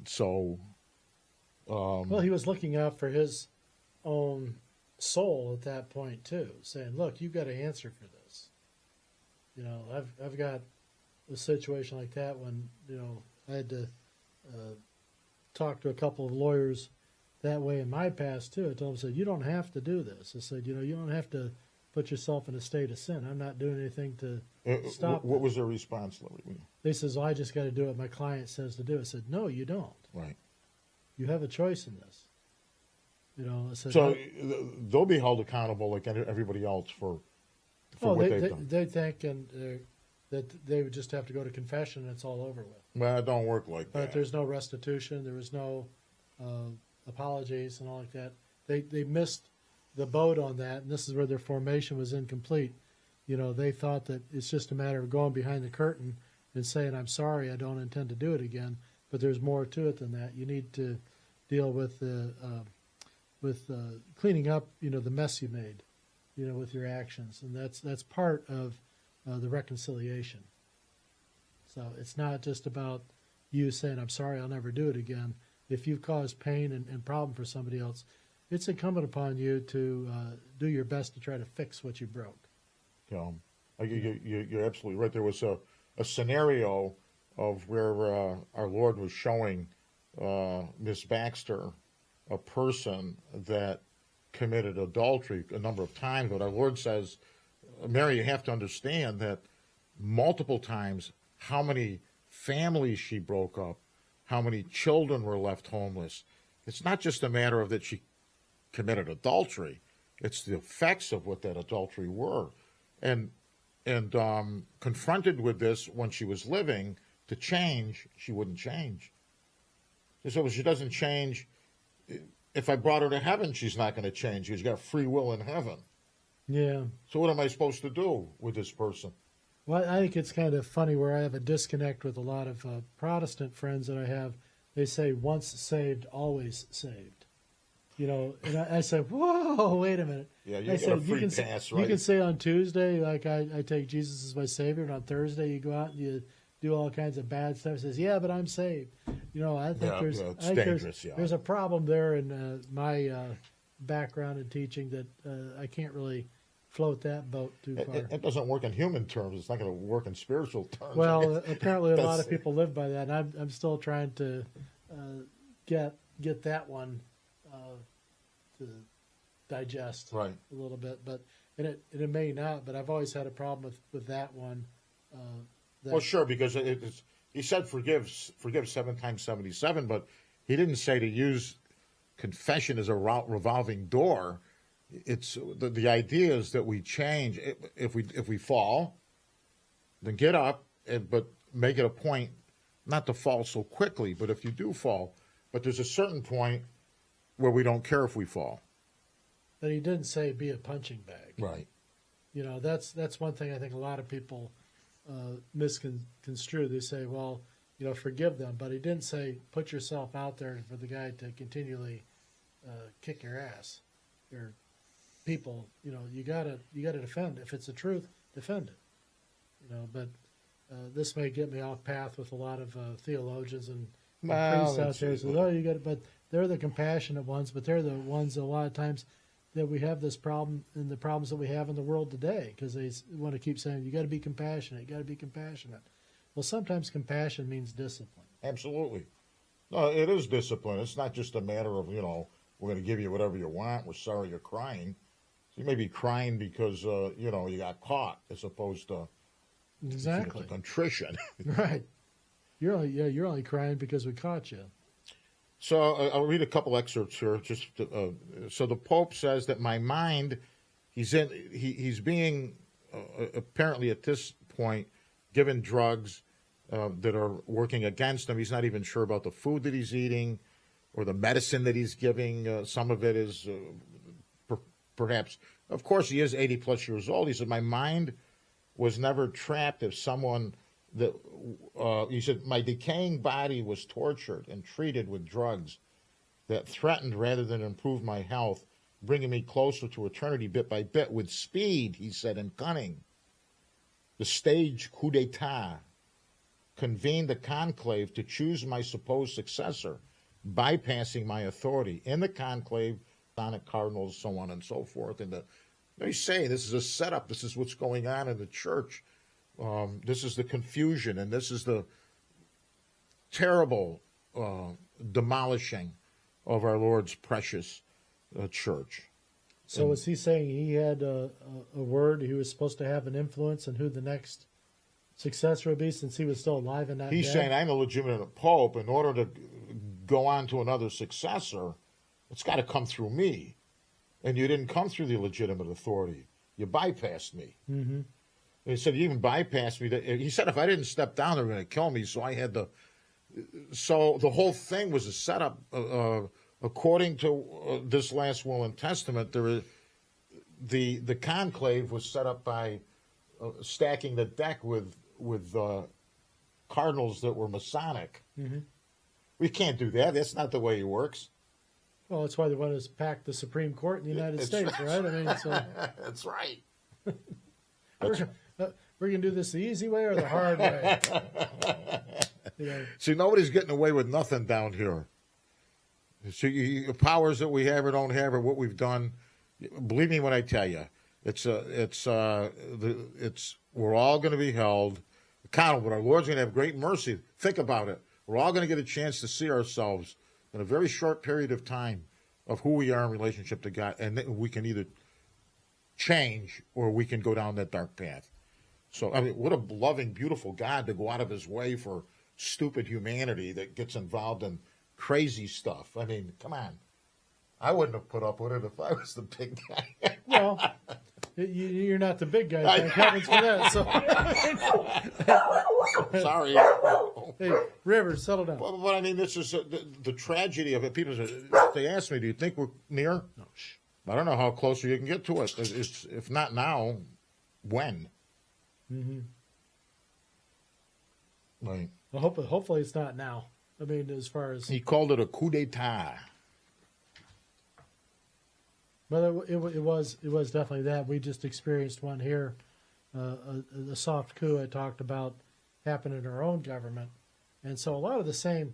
So, well, he was looking out for his own soul at that point too, saying, "Look, you've got to answer for this." I've got a situation like that when I had to talk to a couple of lawyers that way in my past too. I told them, I said, "You don't have to do this." I said, "You don't have to put yourself in a state of sin. I'm not doing anything to stop." What was their response, Larry? They says, "Well, I just got to do what my client says to do." I said, "No, you don't. Right. You have a choice in this." I said, so they'll be held accountable like everybody else for what they've done. They think that they would just have to go to confession and it's all over with. Well, it don't work like that. But there's no restitution. There was no apologies and all like that. They missed the boat on that, and this is where their formation was incomplete. They thought that it's just a matter of going behind the curtain and saying, "I'm sorry, I don't intend to do it again." But there's more to it than that. You need to deal with cleaning up, the mess you made, with your actions, and that's part of the reconciliation. So it's not just about you saying, "I'm sorry, I'll never do it again." If you've caused pain and problem for somebody else, it's incumbent upon you to do your best to try to fix what you broke. You're absolutely right. There was a scenario of where our Lord was showing Miss Baxter a person that committed adultery a number of times. But our Lord says, "Mary, you have to understand that multiple times how many families she broke up, how many children were left homeless. It's not just a matter of that she committed adultery. It's the effects of what that adultery were." And confronted with this when she was living to change, she wouldn't change. So she doesn't change. If I brought her to heaven, she's not going to change. She's got free will in heaven. Yeah. So what am I supposed to do with this person? Well, I think it's kind of funny where I have a disconnect with a lot of Protestant friends that I have. They say, "Once saved, always saved." And I said, "Whoa, wait a minute." Yeah, you get a free pass, right? You can say on Tuesday, like, I take Jesus as my Savior, and on Thursday you go out and you do all kinds of bad stuff. It says, "Yeah, but I'm saved." I think there's a problem there in my background in teaching that I can't really float that boat too far. It doesn't work in human terms. It's not going to work in spiritual terms. Well, apparently a lot of people live by that, and I'm still trying to get that one to digest right. a little bit, but it may not. But I've always had a problem with that one. Well, sure, because he said forgive 7 times 77, but he didn't say to use confession as a revolving door. It's the idea is that we change. If we fall, then get up, but make it a point not to fall so quickly. But if you do fall, but there's a certain point where we don't care if we fall. But he didn't say be a punching bag. Right. That's one thing I think a lot of people misconstrue. They say, "Well, forgive them," but he didn't say put yourself out there for the guy to continually kick your ass. Or people, you gotta defend. If it's the truth, defend it. But this may get me off path with a lot of theologians and priests out there says, "Oh, you got," but they're the compassionate ones. But they're the ones that a lot of times that we have this problem and the problems that we have in the world today, because they want to keep saying, "You got to be compassionate. You got to be compassionate." Well, sometimes compassion means discipline. Absolutely. No, it is discipline. It's not just a matter of, we're going to give you whatever you want. We're sorry you're crying. You may be crying because, you got caught, as opposed to Exactly contrition. Right. You're only crying because we caught you. So I'll read a couple excerpts here. So the Pope says that my mind, he's being apparently at this point given drugs that are working against him. He's not even sure about the food that he's eating or the medicine that he's giving. Some of it is perhaps, of course, he is 80 plus years old. He said, my mind was never trapped if someone that, he said, my decaying body was tortured and treated with drugs that threatened rather than improve my health, bringing me closer to eternity bit by bit with speed, he said, and cunning. The stage coup d'etat convened the conclave to choose my supposed successor, bypassing my authority. In the conclave, Sonic cardinals, so on and so forth. And they say this is a setup. This is what's going on in the church. This is the confusion, and this is the terrible demolishing of our Lord's precious church. So was he saying he had a word? He was supposed to have an influence in who the next successor would be, since he was still alive and not dead? He's saying, I'm a legitimate pope. In order to go on to another successor, it's got to come through me. And you didn't come through the legitimate authority. You bypassed me. Mm-hmm. He said, you even bypassed me. He said, if I didn't step down, they were going to kill me. So I had to. So the whole thing was a setup. According to this last will and testament, the conclave was set up by stacking the deck with cardinals that were Masonic. Mm-hmm. We can't do that. That's not the way it works. Well, that's why they want to pack the Supreme Court in the United States, right? I mean, so that's right. We're going to do this the easy way or the hard way. See, nobody's getting away with nothing down here. See, the powers that we have or don't have or what we've done, believe me when I tell you, we're all going to be held accountable. But our Lord's going to have great mercy. Think about it. We're all going to get a chance to see ourselves in a very short period of time of who we are in relationship to God, and then we can either change or we can go down that dark path. So, I mean, what a loving, beautiful God to go out of his way for stupid humanity that gets involved in crazy stuff. I mean, come on. I wouldn't have put up with it if I was the big guy. Well, you're not the big guy. Thank heavens for that. So. Sorry. Hey, Rivers, settle down. But I mean, this is the tragedy of it. People say, they ask me, do you think we're near? No. I don't know how closer you can get to it. If not now, when? Mm-hmm. Right. Well, hopefully it's not now. I mean, as far as... He called it a coup d'etat. Well, it was definitely that. We just experienced one here, a soft coup I talked about happened in our own government. And so a lot of the same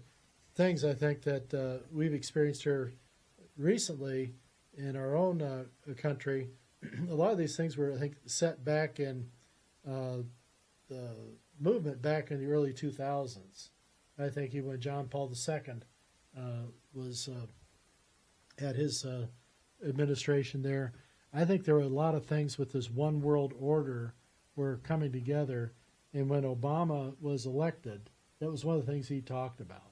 things I think that we've experienced here recently in our own country, a lot of these things were, I think, set back in the movement back in the early 2000s. I think when John Paul II was at his administration there, I think there were a lot of things with this one world order were coming together. And when Obama was elected, that was one of the things he talked about.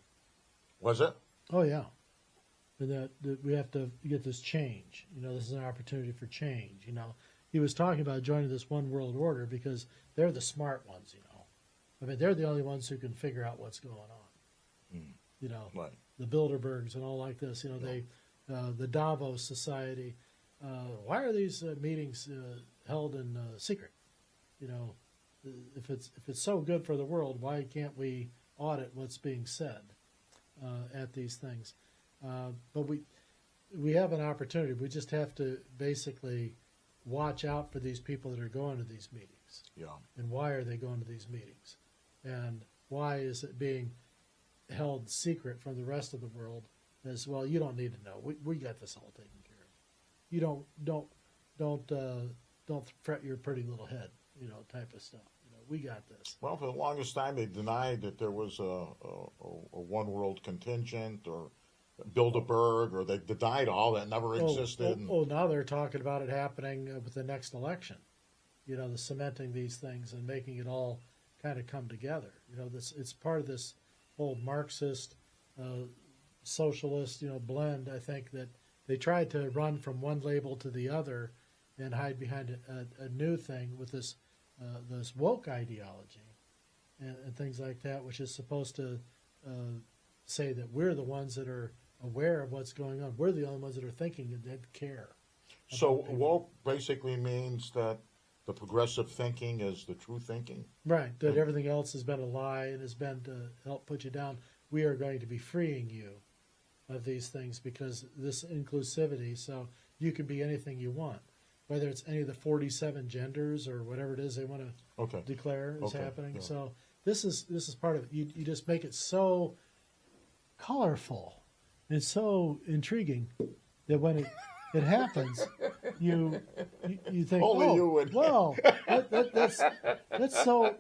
Was it? Oh, yeah. And that we have to get this change. You know, this is an opportunity for change. You know, he was talking about joining this one world order because they're the smart ones, you know. I mean, they're the only ones who can figure out what's going on. Mm. You know, right. The Bilderbergs and all like this. You know, they, the Davos Society. Why are these meetings held in secret? You know, if it's so good for the world, why can't we audit what's being said at these things? But we have an opportunity. We just have to basically watch out for these people that are going to these meetings. Yeah. And why are they going to these meetings? And why is it being held secret from the rest of the world as well. You don't need to know. We got this all taken care of. You don't fret your pretty little head, type of stuff. We got this. Well, for the longest time, they denied that there was a one world contingent or Bilderberg, or they denied all that never existed. Now they're talking about it happening with the next election. The cementing these things and making it all kind of come together. It's part of this whole Marxist, socialist, blend. I think that they tried to run from one label to the other and hide behind a new thing with this woke ideology and things like that, which is supposed to say that we're the ones that are aware of what's going on. We're the only ones that are thinking and that care. So woke basically means that the progressive thinking is the true thinking? Right, that everything else has been a lie and has been to help put you down. We are going to be freeing you of these things because this inclusivity, so you can be anything you want. Whether it's any of the 47 genders or whatever it is they want to declare is happening. Yeah. So this is part of it. You just make it so colorful and so intriguing that when it happens, you think, only you would. Wow, that's so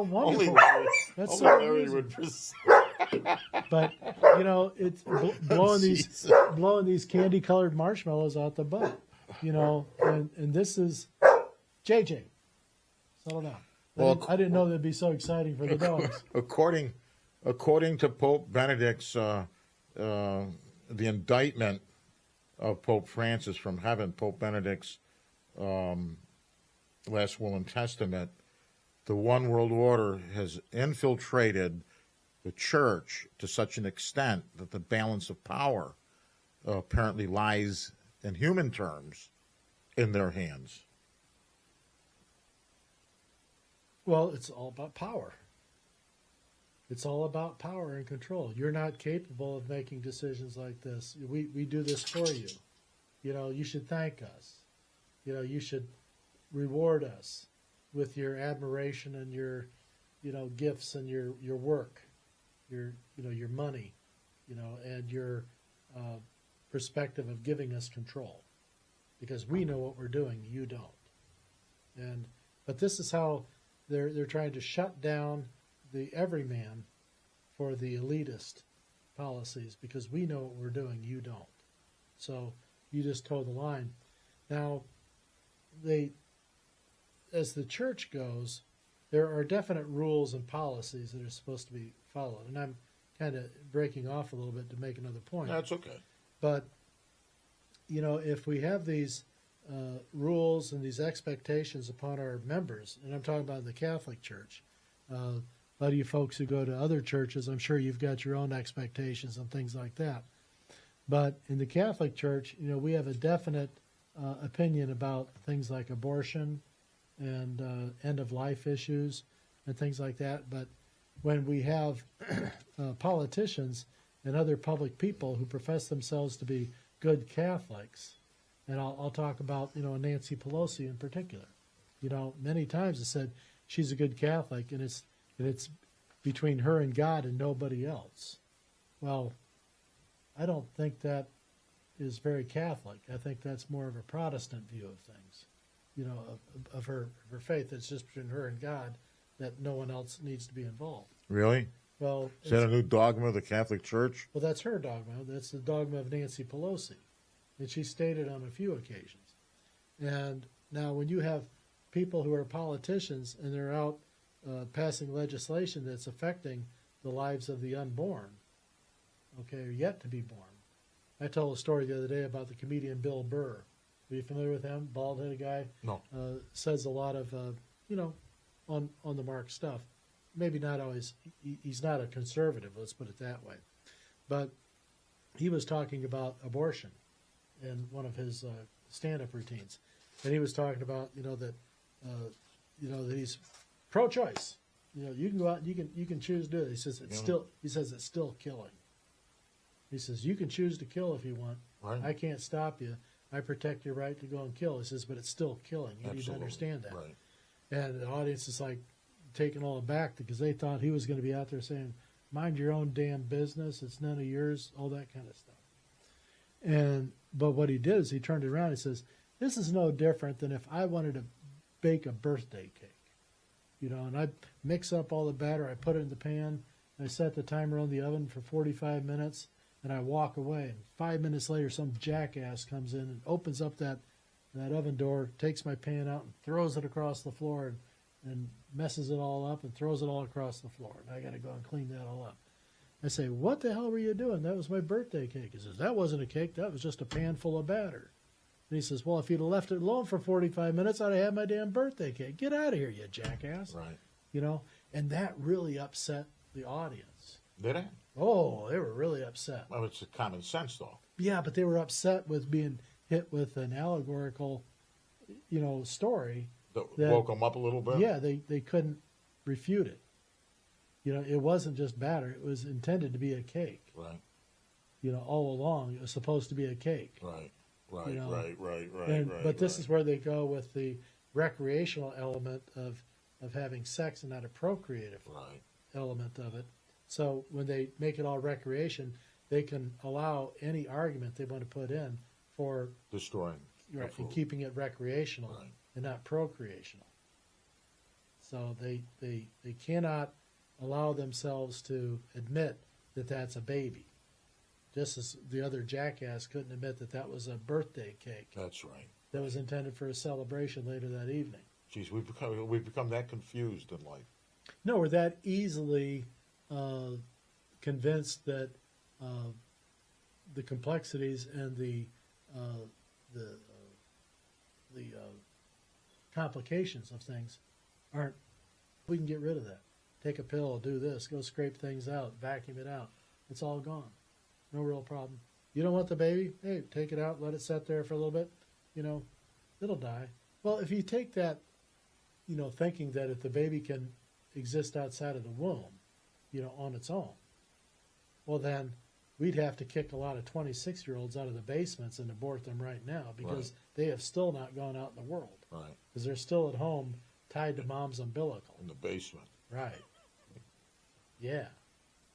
wonderful. Only Larry would. But it's blowing these candy colored marshmallows out the butt. And this is JJ. Settle down. Well, I didn't know that'd be so exciting for the dogs. According to Pope Benedict's the indictment of Pope Francis from heaven, Pope Benedict's last will and testament, the one world order has infiltrated the church to such an extent that the balance of power apparently lies, in human terms, in their hands. Well, it's all about power. It's all about power and control. You're not capable of making decisions like this. We do this for you. You should thank us. You should reward us with your admiration and your, gifts and your work, your money, and your perspective of giving us control, because we know what we're doing, you don't. But this is how they're trying to shut down the everyman for the elitist policies, because we know what we're doing, you don't. So you just toe the line. Now, as the church goes, there are definite rules and policies that are supposed to be followed. And I'm kind of breaking off a little bit to make another point. That's okay. But, if we have these rules and these expectations upon our members, and I'm talking about the Catholic Church, a lot of you folks who go to other churches, I'm sure you've got your own expectations and things like that. But in the Catholic Church, we have a definite opinion about things like abortion and end-of-life issues and things like that. But when we have politicians and other public people who profess themselves to be good Catholics, and I'll talk about, Nancy Pelosi in particular. Many times it said she's a good Catholic, and it's between her and God and nobody else. Well, I don't think that is very Catholic. I think that's more of a Protestant view of things, of her faith. It's just between her and God, that no one else needs to be involved. Really? Well, is that a new dogma of the Catholic Church? Well, that's her dogma. That's the dogma of Nancy Pelosi, and she stated on a few occasions. And now when you have people who are politicians and they're out passing legislation that's affecting the lives of the unborn, or yet to be born. I told a story the other day about the comedian Bill Burr. Are you familiar with him? Bald-headed guy. No. Says a lot of, on the mark stuff. Maybe not always. He's not a conservative. Let's put it that way. But he was talking about abortion in one of his stand-up routines, and he was talking about that he's pro-choice. You can go out and you can choose to do it. He says it's still killing. He says you can choose to kill if you want. Right. I can't stop you. I protect your right to go and kill. He says, but it's still killing. You need to understand that. Right. And the audience is like taken all aback because they thought he was going to be out there saying mind your own damn business. It's none of yours, all that kind of stuff. But what he did is he turned it around and says, this is no different than if I wanted to bake a birthday cake. And I mix up all the batter, I put it in the pan, I set the timer on the oven for 45 minutes, and I walk away. And 5 minutes later, some jackass comes in and opens up that oven door, takes my pan out and throws it across the floor and messes it all up and throws it all across the floor. And I got to go and clean that all up. I say, what the hell were you doing? That was my birthday cake. He says, that wasn't a cake. That was just a pan full of batter. And he says, well, if you'd have left it alone for 45 minutes, I'd have had my damn birthday cake. Get out of here, you jackass. Right. And that really upset the audience. Did it? Oh, they were really upset. Well, it's common sense, though. Yeah, but they were upset with being hit with an allegorical, story. That woke them up a little bit? Yeah, they couldn't refute it. It wasn't just batter. It was intended to be a cake. Right. All along, it was supposed to be a cake. Right. But this is where they go with the recreational element of having sex and not a procreative element of it. So when they make it all recreation, they can allow any argument they want to put in for destroying and keeping it recreational and not procreational. So they cannot allow themselves to admit that that's a baby. Just as the other jackass couldn't admit that was a birthday cake. That's right. That was intended for a celebration later that evening. Geez, we've become that confused in life. No, we're that easily convinced that the complexities and the complications of things aren't. We can get rid of that. Take a pill, do this, go scrape things out, vacuum it out. It's all gone. No real problem. You don't want the baby? Hey, take it out, let it sit there for a little bit. It'll die. Well, if you take that, thinking that if the baby can exist outside of the womb, on its own, well, then we'd have to kick a lot of 26-year-olds out of the basements and abort them right now because they have still not gone out in the world. Right. Because they're still at home tied to mom's umbilical. In the basement. Right. Yeah.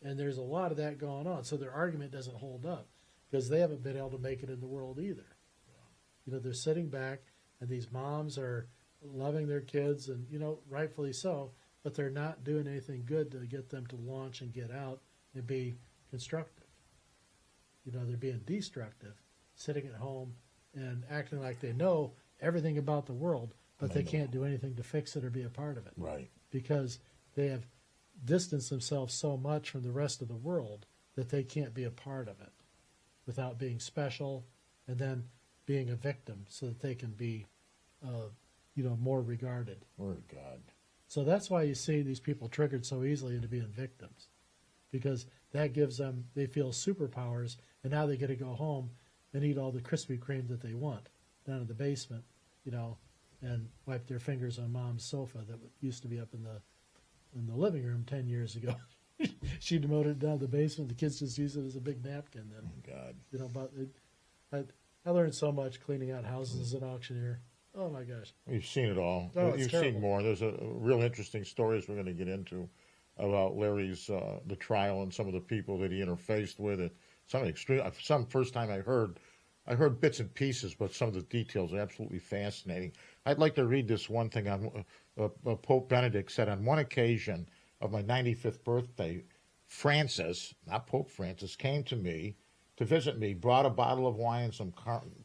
And there's a lot of that going on. So their argument doesn't hold up because they haven't been able to make it in the world either. Yeah. They're sitting back and these moms are loving their kids and, rightfully so, but they're not doing anything good to get them to launch and get out and be constructive. They're being destructive, sitting at home and acting like they know everything about the world, but they can't do anything to fix it or be a part of it. Right. Because they have distanced themselves so much from the rest of the world that they can't be a part of it without being special and then being a victim so that they can be, more regarded. Lord God. So that's why you see these people triggered so easily into being victims, because that gives them, they feel superpowers, and now they get to go home and eat all the Krispy Kreme that they want down in the basement, and wipe their fingers on mom's sofa that used to be up in the living room 10 years ago. She demoted it down to the basement. The kids just use it as a big napkin. Then, oh, God. But I learned so much cleaning out houses as an auctioneer. Oh, my gosh. You've seen it all. Oh, You've terrible. seen more. There's a real interesting stories we're going to get into about Larry's the trial and some of the people that he interfaced with. Some first time I heard bits and pieces, but some of the details are absolutely fascinating. I'd like to read this one thing on Pope Benedict said on one occasion of my 95th birthday, Francis, not Pope Francis, came to me to visit me, brought a bottle of wine and some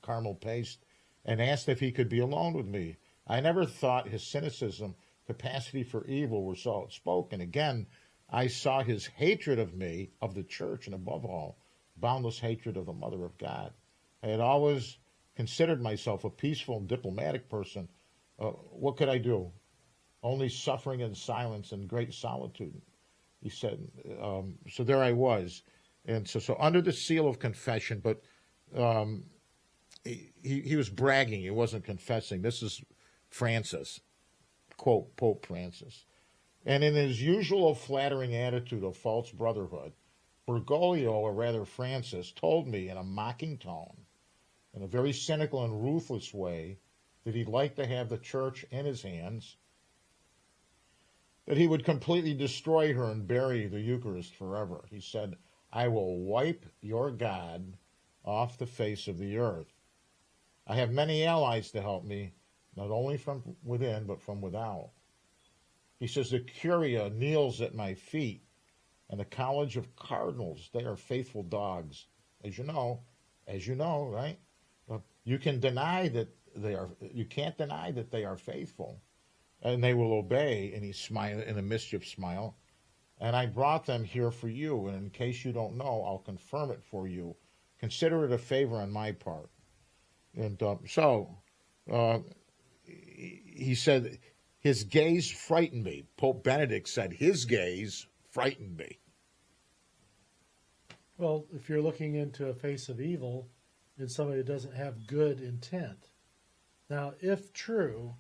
caramel paste, and asked if he could be alone with me. I never thought his cynicism, capacity for evil were so outspoken. Again, I saw his hatred of me, of the church, and above all, boundless hatred of the Mother of God. I had always considered myself a peaceful and diplomatic person. What could I do? Only suffering and silence and great solitude, he said. So there I was. And so under the seal of confession, but he was bragging. He wasn't confessing. This is Francis, quote, Pope Francis. And in his usual flattering attitude of false brotherhood, Bergoglio, or rather Francis, told me in a mocking tone, in a very cynical and ruthless way, that he'd like to have the church in his hands that he would completely destroy her and bury the Eucharist forever. He said, I will wipe your God off the face of the earth. I have many allies to help me, not only from within, but from without. He says, the Curia kneels at my feet, and the College of Cardinals, they are faithful dogs. As you know, right? You can deny that you can't deny that they are faithful, and they will obey. And he smiled in a mischief smile. And I brought them here for you, and in case you don't know, I'll confirm it for you. Consider it a favor on my part. And he said, his gaze frightened me. Pope Benedict said, his gaze frightened me. Well, if you're looking into a face of evil in somebody who doesn't have good intent, now, if true,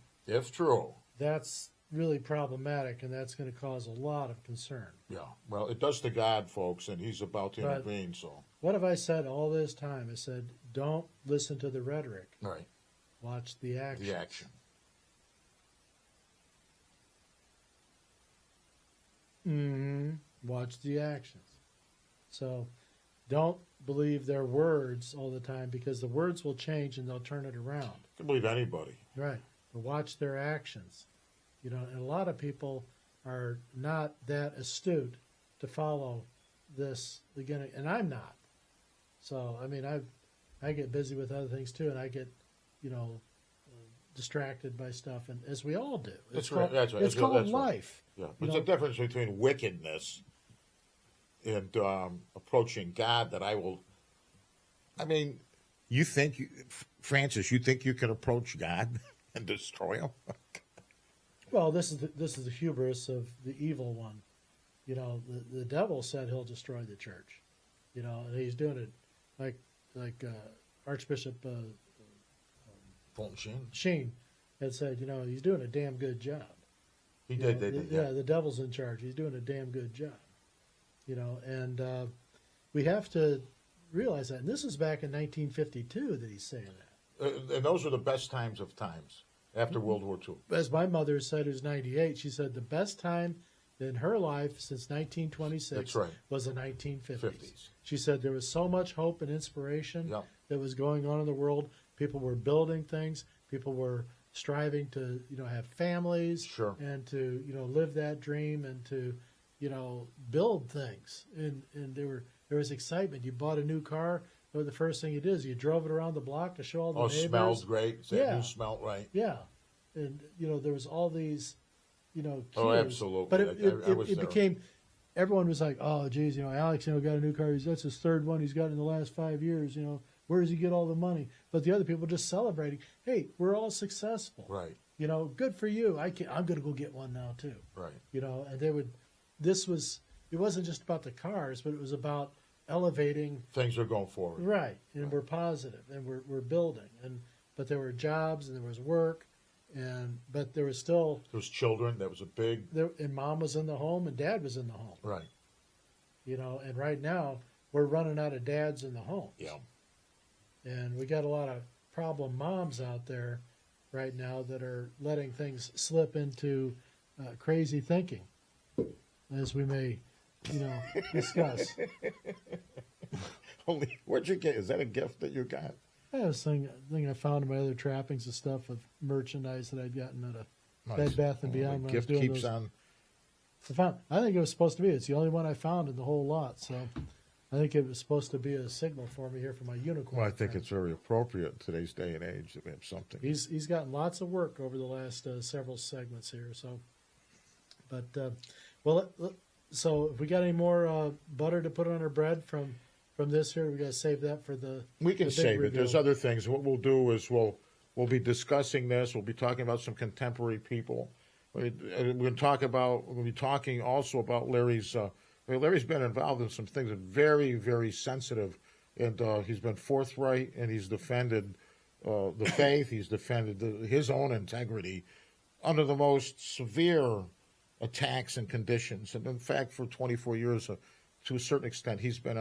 that's really problematic, and that's going to cause a lot of concern. Yeah, well, it does to God, folks, and he's about to intervene. So, what have I said all this time? I said, don't listen to the rhetoric. Right. Watch the action. The action. Watch the actions. So, don't believe their words all the time, because the words will change and they'll turn it around. You can believe anybody. Right. But watch their actions. You know, and a lot of people are not that astute to follow this beginning, and I'm not. So, I mean, I get busy with other things too, and I get, distracted by stuff, and as we all do. That's right. It's called life. Yeah, there's a difference between wickedness and approaching God that you think, Francis, you think you can approach God and destroy him? Well, this is the hubris of the evil one. You know, the devil said he'll destroy the church. You know, and he's doing it like Archbishop Sheen had said. You know, he's doing a damn good job. He did. The devil's in charge. He's doing a damn good job. You know, and we have to realize that. And this is back in 1952 that he's saying that. And those were the best times of times. After World War II. As my mother said, who's 98, she said the best time in her life since 1926 was the 1950s. She said there was so much hope and inspiration that was going on in the world. People were building things. People were striving to, have families and to, live that dream and to, build things. And there was excitement. You bought a new car. Well, the first thing you did is you drove it around the block to show all the neighbors. Oh, smelled great. You smelled right. Yeah. And, there was all these, cues. Oh, absolutely. But it became, everyone was like, oh, geez, Alex, got a new car. That's his third one he's got in the last 5 years. Where does he get all the money? But the other people just celebrating. Hey, we're all successful. Right. Good for you. I'm going to go get one now, too. Right. And it wasn't just about the cars, but it was about elevating. Things are going forward. Right. And we're positive and we're building. But there were jobs and there was work. But there was still. There was children. That was a big. And mom was in the home and dad was in the home. Right. And right now we're running out of dads in the home. Yeah. And we got a lot of problem moms out there right now that are letting things slip into crazy thinking, as we may, discuss. Where'd you get? Is that a gift that you got? I was thing I found in my other trappings of stuff of merchandise that I'd gotten at a Bed Bath and Beyond. When gift I was doing keeps those. On. I think it was supposed to be. It's the only one I found in the whole lot. So I think it was supposed to be a signal for me here for my unicorn. Well, I think it's very appropriate in today's day and age that we have something. He's gotten lots of work over the last several segments here. So, so if we got any more butter to put on our bread from this here, we got to save that for the. We can the big save reveal. it. There's other things. What we'll do is we'll be discussing this. We'll be talking about some contemporary people. We'll be talking also about Larry's. Larry's been involved in some things that are very, very sensitive, and he's been forthright, and he's defended the faith. He's defended his own integrity under the most severe attacks and conditions. And in fact, for 24 years, to a certain extent, he's been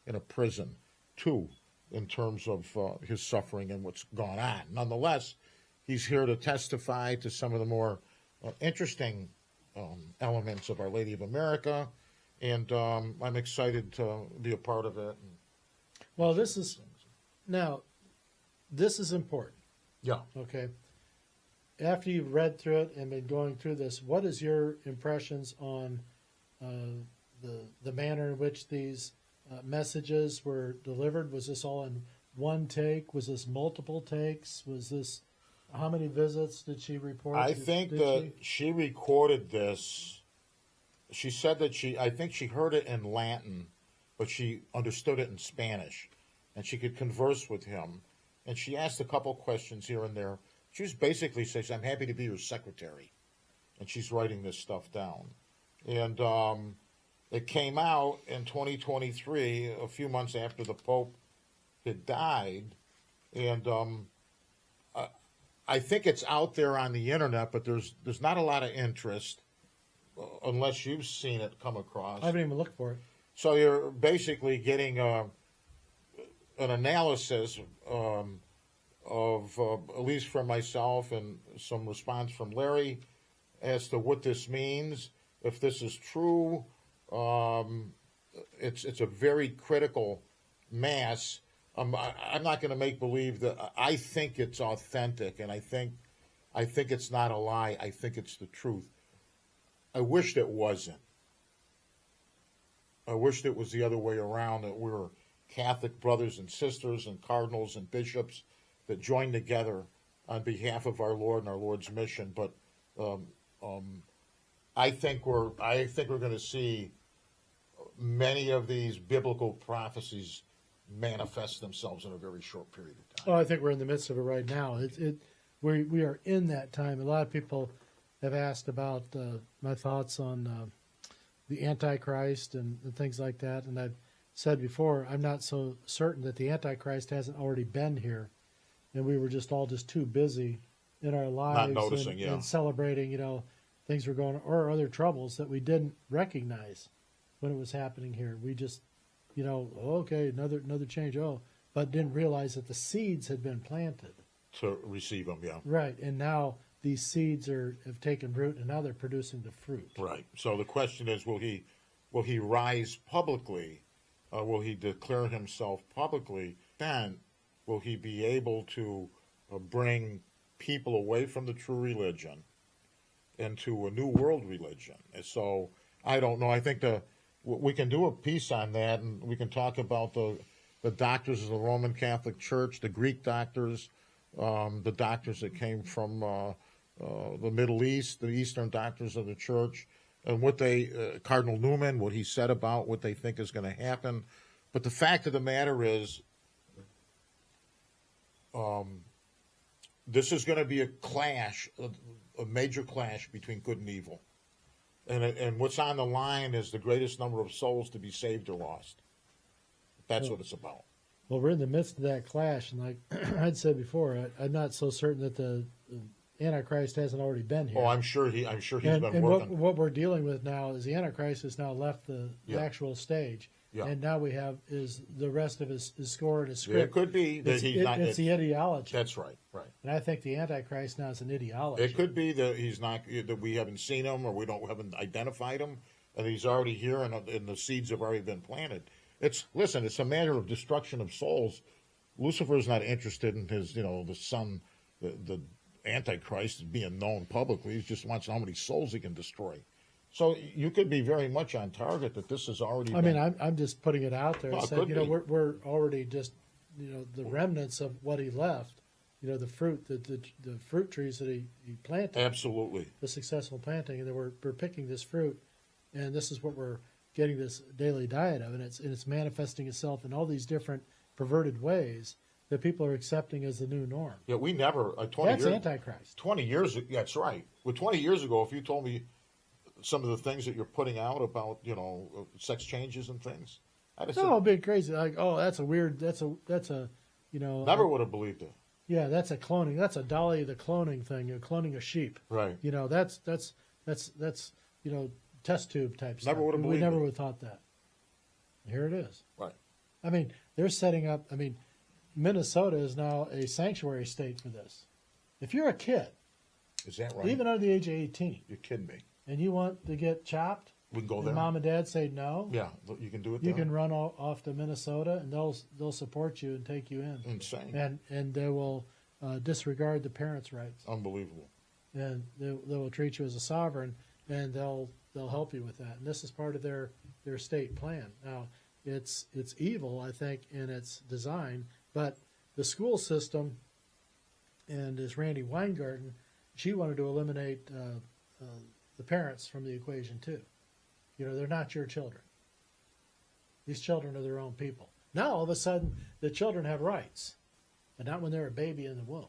in a prison too, in terms of his suffering and what's gone on. Nonetheless, he's here to testify to some of the more interesting elements of Our Lady of America, and I'm excited to be a part of it. Well, this is important. Yeah. Okay. After you've read through it and been going through this, what is your impressions on the manner in which these messages were delivered? Was this all in one take? Was this multiple takes? Was this, how many visits did she report? I think that she recorded this. She said that I think she heard it in Latin, but she understood it in Spanish, and she could converse with him. And she asked a couple questions here and there. She was basically saying, I'm happy to be your secretary. And she's writing this stuff down. And it came out in 2023, a few months after the Pope had died. And I think it's out there on the internet, but there's not a lot of interest unless you've seen it come across. I haven't even looked for it. So you're basically getting an analysis of at least from myself and some response from Larry as to what this means. If this is true, it's a very critical mass. I'm not going to make believe that I think it's authentic, and I think it's not a lie. I think it's the truth. I wished it wasn't. I wished it was the other way around, that we were Catholic brothers and sisters and cardinals and bishops that joined together on behalf of our Lord and our Lord's mission. But I think we're going to see many of these biblical prophecies manifest themselves in a very short period of time. Oh, I think we're in the midst of it right now. We are in that time. A lot of people have asked about my thoughts on the Antichrist and things like that, and I've said before, I'm not so certain that the Antichrist hasn't already been here, and we were just too busy in our lives, not noticing, and celebrating, things were going, or other troubles that we didn't recognize when it was happening here. We just, okay, another change, but didn't realize that the seeds had been planted to receive them, yeah. Right, and now these seeds have taken root, and now they're producing the fruit. Right. So the question is, will he rise publicly? Will he declare himself publicly? Then will he be able to bring people away from the true religion into a new world religion? And so I don't know. I think we can do a piece on that, and we can talk about the doctors of the Roman Catholic Church, the Greek doctors, the doctors that came from the Middle East, the Eastern doctors of the Church, and what Cardinal Newman, what he said about what they think is going to happen. But the fact of the matter is, this is going to be a clash, a major clash between good and evil. And what's on the line is the greatest number of souls to be saved or lost. That's what it's about. Well, we're in the midst of that clash, and like I'd said before, I'm not so certain that the Antichrist hasn't already been here. Oh, I'm sure he's been and working. What we're dealing with now is the Antichrist has now left the actual stage, and now we have is the rest of his score and his script. It could be that it's the ideology. That's right. And I think the Antichrist now is an ideology. It could be that he's not, that we haven't seen him, or we haven't identified him, and he's already here, and the seeds have already been planted. It's a matter of destruction of souls. Lucifer's not interested in his, the son, the Antichrist being known publicly. He just wants how many souls he can destroy. So you could be very much on target that this has already been. I'm just putting it out there and saying, we're already just, the remnants of what he left, the fruit, the fruit trees that he planted. Absolutely. The successful planting, and then we're picking this fruit, and this is what we're getting this daily diet of, and it's manifesting itself in all these different perverted ways that people are accepting as the new norm. Yeah, we never. That's Antichrist. 20 years. That's right. Well, 20 years ago, if you told me some of the things that you're putting out about, sex changes and things, I'd have said, it'd be crazy. Like, that's a weird. That's a. Never would have believed it. Yeah, that's a cloning. That's a Dolly the cloning thing. You're cloning a sheep. Right. That's test tube type stuff. Never would have believed We never it. would have thought that. Here it is. Right. They're setting up. Minnesota is now a sanctuary state for this. If you're a kid, Is that right? even under the age of 18, You're kidding me. and you want to get chopped, We can go and there. mom and dad say no, Yeah, you can do it you there. can run off to Minnesota, and they'll support you and take you in, Insane. and they will disregard the parents' rights, Unbelievable. and they will treat you as a sovereign, and they'll help you with that. And this is part of their state plan. Now, it's evil, I think, in its design, but the school system, and as Randy Weingarten, she wanted to eliminate the parents from the equation too. You know, they're not your children. These children are their own people. Now, all of a sudden, the children have rights, but not when they're a baby in the womb.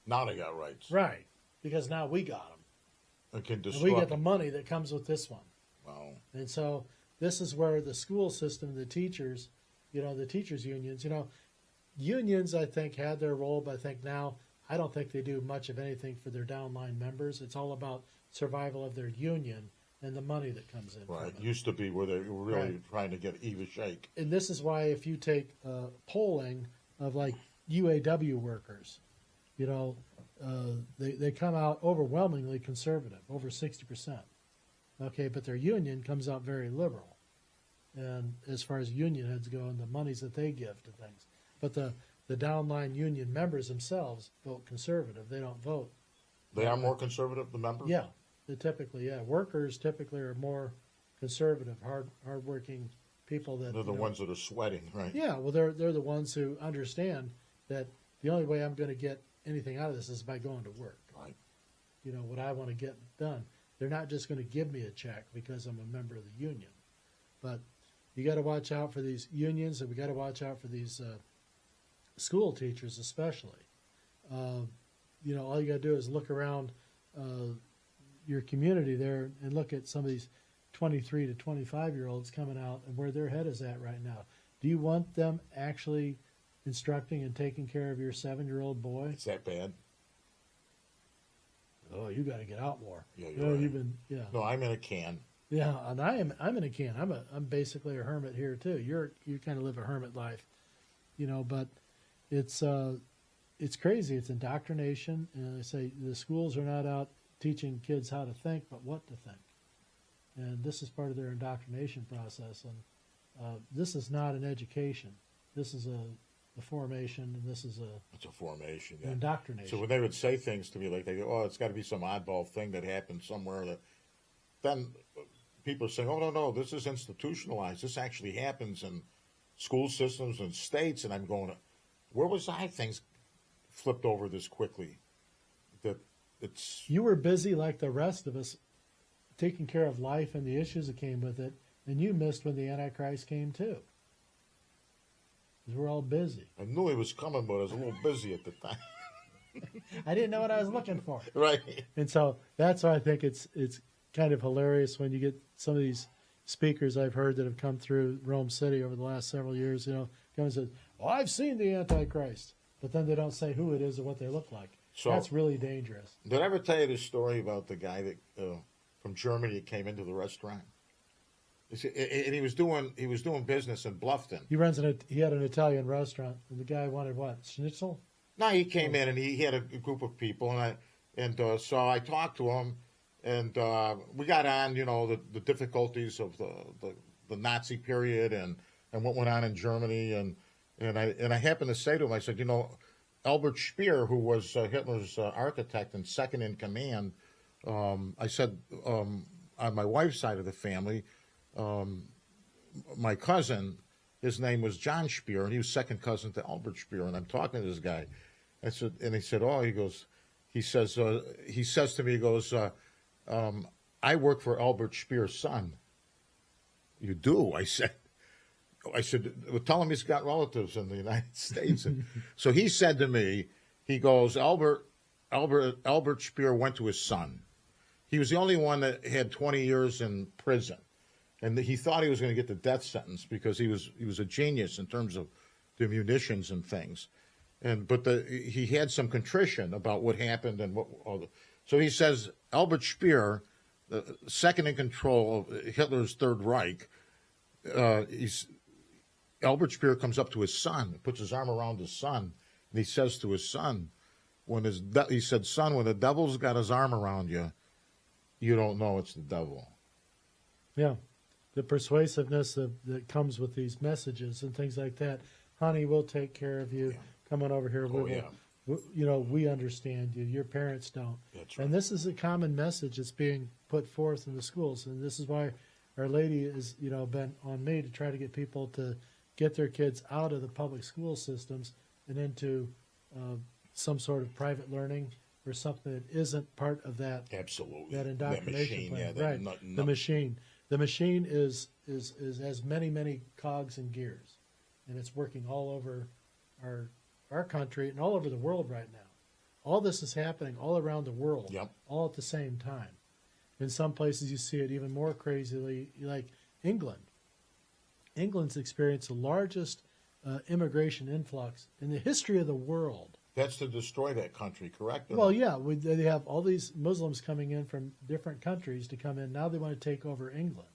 Now they got rights. Right, because now we got them. It can And disrupt. we get the money that comes with this one. Wow. And so this is where the school system, the teachers, the teachers' unions, unions, I think, had their role, but I think now, I don't think they do much of anything for their downline members. It's all about survival of their union and the money that comes in. Right. From it. Used to be where they were really Right. trying to get even shake. And this is why if you take polling of like UAW workers, they come out overwhelmingly conservative, over 60%. Okay, but their union comes out very liberal. And as far as union heads go and the monies that they give to things. But the downline union members themselves vote conservative. They don't vote. They are more conservative, the members? Yeah, they typically, Workers typically are more conservative, hardworking people that... They're the ones that are sweating, right? Yeah, well, they're the ones who understand that the only way I'm going to get anything out of this is by going to work. Right. What I want to get done. They're not just going to give me a check because I'm a member of the union. But you got to watch out for these unions, and we got to watch out for these school teachers especially. All you got to do is look around your community there and look at some of these 23 to 25-year-olds coming out and where their head is at right now. Do you want them actually instructing and taking care of your 7-year-old boy? It's that bad? Oh, you got to get out more. Yeah, you're right. You've been, No, I'm in a can. Yeah, and I'm in a can. I'm basically a hermit here too. You kind of live a hermit life, but it's crazy. It's indoctrination, and I say the schools are not out teaching kids how to think, but what to think, and this is part of their indoctrination process. And this is not an education. This is a formation, and this is It's a formation. an Yeah. indoctrination. So when they would say things to me like they go, "Oh, it's got to be some oddball thing that happened somewhere," that then people are saying, "Oh no, this is institutionalized. This actually happens in school systems and states." And I'm going, "Where was I? Things flipped over this quickly." That it's You were busy like the rest of us, taking care of life and the issues that came with it, and you missed when the Antichrist came too. Because we're all busy. I knew he was coming, but I was a little busy at the time. I didn't know what I was looking for. Right. And so that's why I think it's kind of hilarious when you get some of these speakers I've heard that have come through Rome City over the last several years, come and say, "Well, I've seen the Antichrist," but then they don't say who it is or what they look like. So- That's really dangerous. Did I ever tell you this story about the guy that from Germany that came into the restaurant? And he was doing business in Bluffton. He had an Italian restaurant, and the guy wanted what? Schnitzel? No, he came in and he had a group of people, and so I talked to him, and we got on, the difficulties of the Nazi period and what went on in Germany, and I happened to say to him, I said, Albert Speer, who was Hitler's architect and second in command, I said, on my wife's side of the family, my cousin, his name was John Speer, and he was second cousin to Albert Speer. And I'm talking to this guy, I said, and he said, he says to me, he goes, I work for Albert Speer's son. You do? I said, well, tell him he's got relatives in the United States. And so he said to me, he goes, Albert Speer went to his son. He was the only one that had 20 years in prison. And he thought he was going to get the death sentence because he was a genius in terms of the munitions and things. But he had some contrition about what happened and so he says Albert Speer, second in control of Hitler's Third Reich, Albert Speer comes up to his son, puts his arm around his son, and he says to his son, he said, "Son, when the devil's got his arm around you, you don't know it's the devil. Yeah, the persuasiveness that comes with these messages and things like that. Honey, we'll take care of you. Yeah. Come on over here. Oh, yeah. We understand you. Your parents don't. That's right. And this is a common message that's being put forth in the schools. And this is why Our Lady has, been on me to try to get people to get their kids out of the public school systems and into some sort of private learning or something that isn't part of that. Absolutely. That indoctrination machine, plan. Right. The machine. The machine has many cogs and gears, and it's working all over our country and all over the world right now. All this is happening all around the world, Yep. all at the same time. In some places, you see it even more crazily, like England. England's experienced the largest immigration influx in the history of the world. That's to destroy that country, correct? Well, yeah, they have all these Muslims coming in from different countries to come in. Now they want to take over England,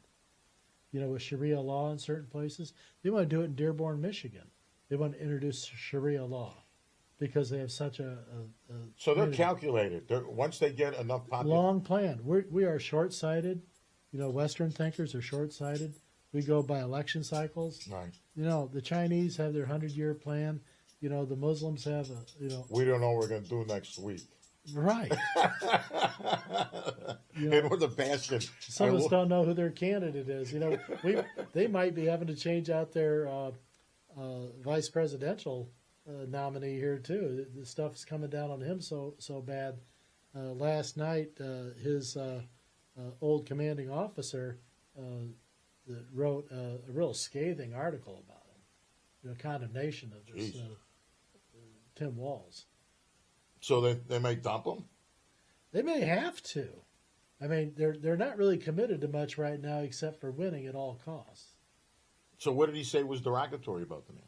with Sharia law in certain places. They want to do it in Dearborn, Michigan. They want to introduce Sharia law because they have such a so they're calculated. Once they get enough population. long plan. We are short-sighted. Western thinkers are short-sighted. We go by election cycles. Right. The Chinese have their 100-year plan. The Muslims have We don't know what we're going to do next week. Right. And we're the bastion. Some of us don't know who their candidate is. They might be having to change out their vice presidential nominee here too. The stuff is coming down on him so bad. Last night, his old commanding officer that wrote a real scathing article about him. Condemnation of this Tim Walz. So they may dump him? They may have to. I mean, they're not really committed to much right now except for winning at all costs. So what did he say was derogatory about the man?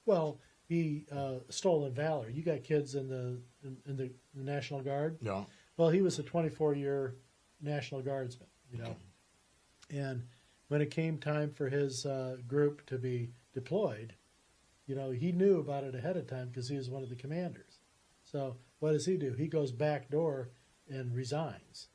Well, he stolen valor. You got kids in the National Guard. Yeah. Well, he was a 24-year National Guardsman, And when it came time for his group to be deployed, he knew about it ahead of time because he was one of the commanders. So what does he do? He goes back door and resigns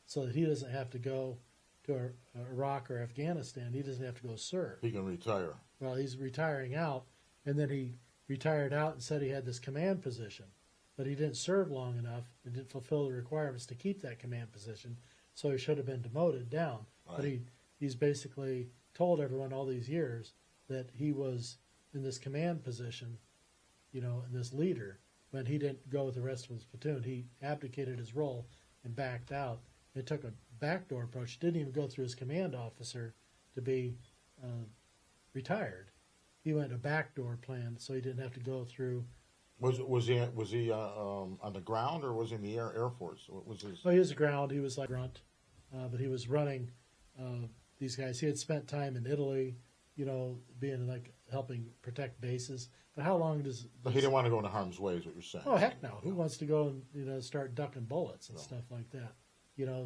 so that he doesn't have to go to Iraq or Afghanistan. He doesn't have to go serve. He can retire. Well, he's retiring out, and then he retired out and said he had this command position, but he didn't serve long enough and didn't fulfill the requirements to keep that command position, so he should have been demoted down. Right. But he's basically told everyone all these years that he was in this command position, and this leader, when he didn't go with the rest of his platoon. He abdicated his role and backed out. It took a backdoor approach. Didn't even go through his command officer to be retired. He went a backdoor plan, so he didn't have to go through. Was he on the ground or was he in the Air Force? What was his? Oh, he was a ground. He was like grunt, but he was running these guys. He had spent time in Italy, being like helping protect bases. But how long does? He didn't want to go into harm's way, is what you're saying. Oh heck no! Who wants to go and start ducking bullets and stuff like that?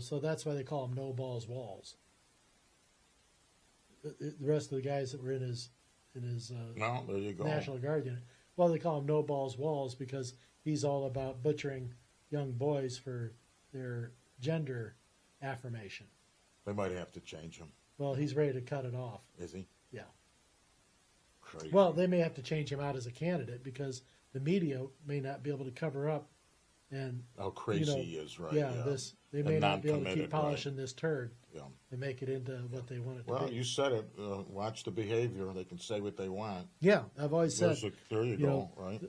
So that's why they call him No Balls Walls. The rest of the guys that were in his No, there you go. National Guard unit, well, they call him No Balls Walls because he's all about butchering young boys for their gender affirmation. They might have to change him. Well, he's ready to cut it off. Is he? Yeah. Crazy. Well, they may have to change him out as a candidate because the media may not be able to cover up and how crazy he is, right? Yeah, they may not be able to keep polishing right. this turd Yeah. and make it into what they want it to be. Well, you said it. Watch the behavior. They can say what they want. Yeah, I've always said. There you go, right?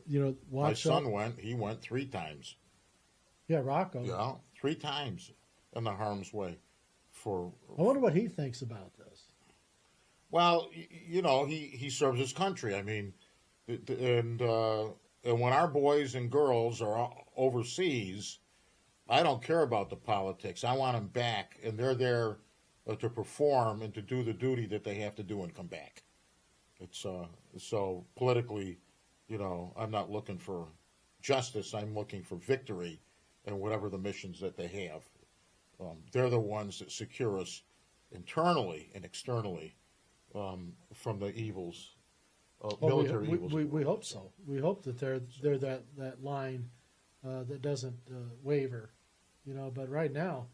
Watch my son went. He went 3 times. Yeah, Rocco. Yeah, 3 times in the harm's way. I wonder what he thinks about this. Well, he serves his country. I mean, and when our boys and girls are overseas, I don't care about the politics. I want them back, and they're there to perform and to do the duty that they have to do and come back. It's so politically, I'm not looking for justice. I'm looking for victory in whatever the missions that they have. They're the ones that secure us internally and externally from the evils, military evils. We hope so. We hope that they're that line that doesn't waver, But right now,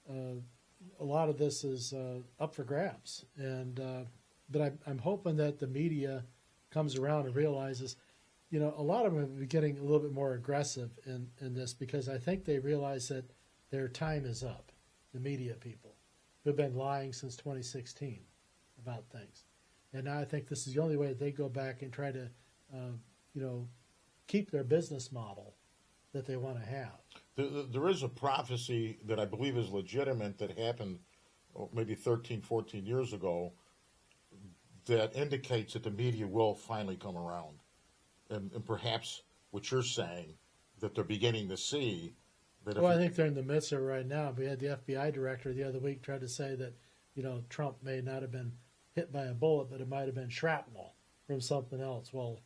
a lot of this is up for grabs, and but I'm hoping that the media comes around and realizes, a lot of them have been getting a little bit more aggressive in this, because I think they realize that their time is up. The media people who've been lying since 2016 about things, and now I think this is the only way that they go back and try to, keep their business model that they want to have. There is a prophecy that I believe is legitimate that happened maybe 13, 14 years ago that indicates that the media will finally come around. And perhaps what you're saying, that they're beginning to see that if Well, I think they're in the midst of it right now. We had the FBI director the other week try to say that, Trump may not have been hit by a bullet, but it might have been shrapnel from something else. Well,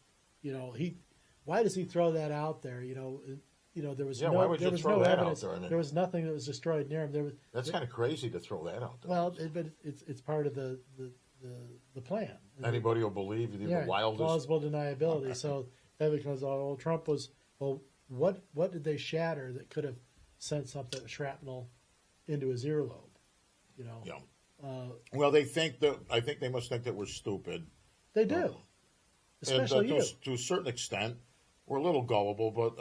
why does he throw that out there? There was why would you throw no that out evidence. there? I mean, there was nothing that was destroyed near him. That's kind of crazy to throw that out there. Well, but it's part of the plan. Anybody will believe the wildest plausible deniability. So that becomes, Trump was, what did they shatter that could have sent something shrapnel into his earlobe? Yeah. Well, I think they must think that we're stupid. They do, especially you. To a certain extent, we're a little gullible, but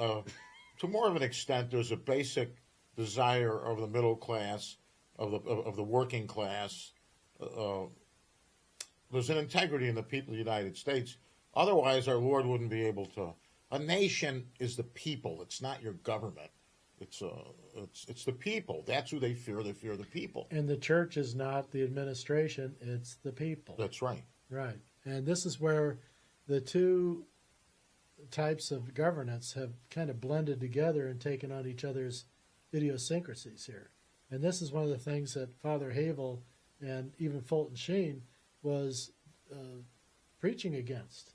to more of an extent, there's a basic desire of the middle class, of the working class. There's an integrity in the people of the United States. Otherwise, our Lord wouldn't be able to. A nation is the people. It's not your government. It's the people. That's who they fear. They fear the people. And the church is not the administration. It's the people. That's right. Right. And this is where the two types of governance have kind of blended together and taken on each other's idiosyncrasies here. And this is one of the things that Father Havel and even Fulton Sheen was preaching against.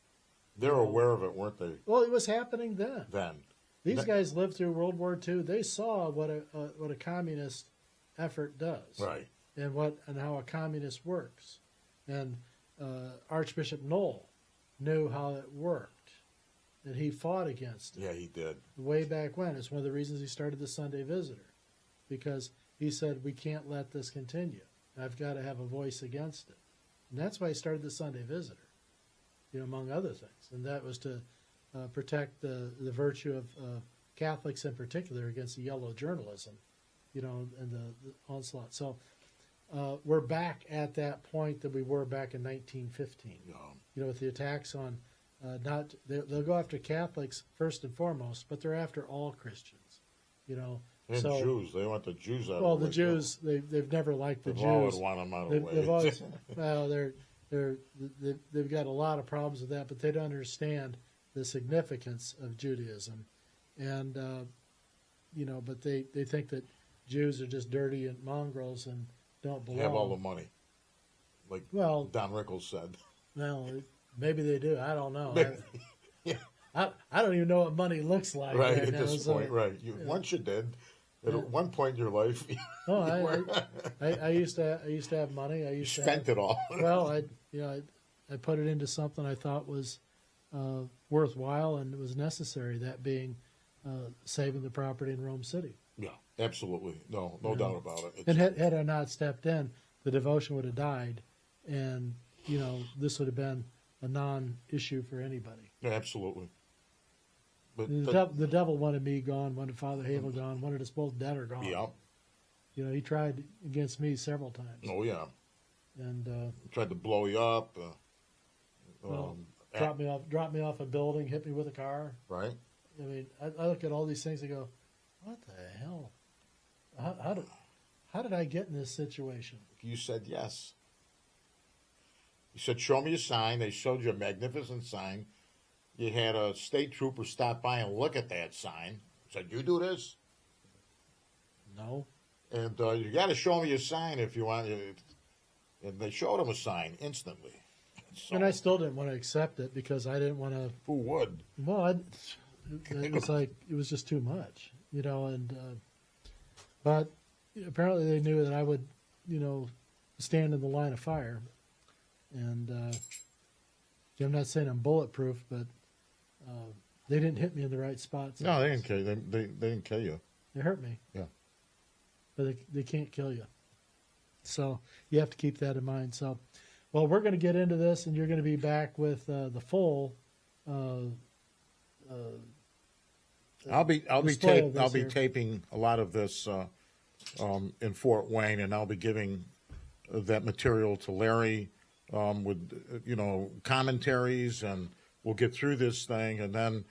They're aware of it, weren't they? Well, it was happening then. Then. These guys lived through World War II. They saw what a communist effort does, right? And how a communist works. And Archbishop Knoll knew how it worked, and he fought against it. Yeah, he did. Way back when. It's one of the reasons he started the Sunday Visitor, because he said, we can't let this continue. I've got to have a voice against it. And that's why he started the Sunday Visitor, among other things. And that was to protect the virtue of Catholics in particular against the yellow journalism, and the onslaught. So we're back at that point that we were back in 1915, with the attacks on, they'll go after Catholics first and foremost, but they're after all Christians, And Jews, they want the Jews out. Well, the Jews, they've never liked the Jews. They've always want them out of the way. They've always, well, they've got a lot of problems with that, but they don't understand the significance of Judaism, and but they think that Jews are just dirty and mongrels and don't belong. Have all the money, like Don Rickles said. Well, maybe they do. I don't know. Yeah. I don't even know what money looks like. Right at this point, right? Once you did. At one point in your life, I used to have money. I spent it all. Well, I put it into something I thought was worthwhile and it was necessary. That being saving the property in Rome City. Yeah, absolutely. No doubt about it. And had I not stepped in, the devotion would have died, and this would have been a non-issue for anybody. Yeah, absolutely. But the devil wanted me gone, wanted Father Havel gone, wanted us both dead or gone. Yeah. He tried against me several times. Oh, yeah. And tried to blow you up. Drop me off a building, hit me with a car. Right. I mean, I look at all these things and go, what the hell? How did I get in this situation? You said yes. You said, show me a sign. They showed you a magnificent sign. You had a state trooper stop by and look at that sign. Said, you do this? No. And you got to show me a sign if you want. And they showed him a sign instantly. So, and I still didn't want to accept it because I didn't want to. Who would? Well, it was like it was just too much, And but apparently they knew that I would, stand in the line of fire. And I'm not saying I'm bulletproof, but they didn't hit me in the right spots. No, they didn't kill you. They didn't kill you. They hurt me. Yeah. but they can't kill you. So you have to keep that in mind. So, well, we're going to get into this, and you're going to be back with the full. I'll be here. taping a lot of this in Fort Wayne, and I'll be giving that material to Larry with commentaries, and we'll get through this thing, and then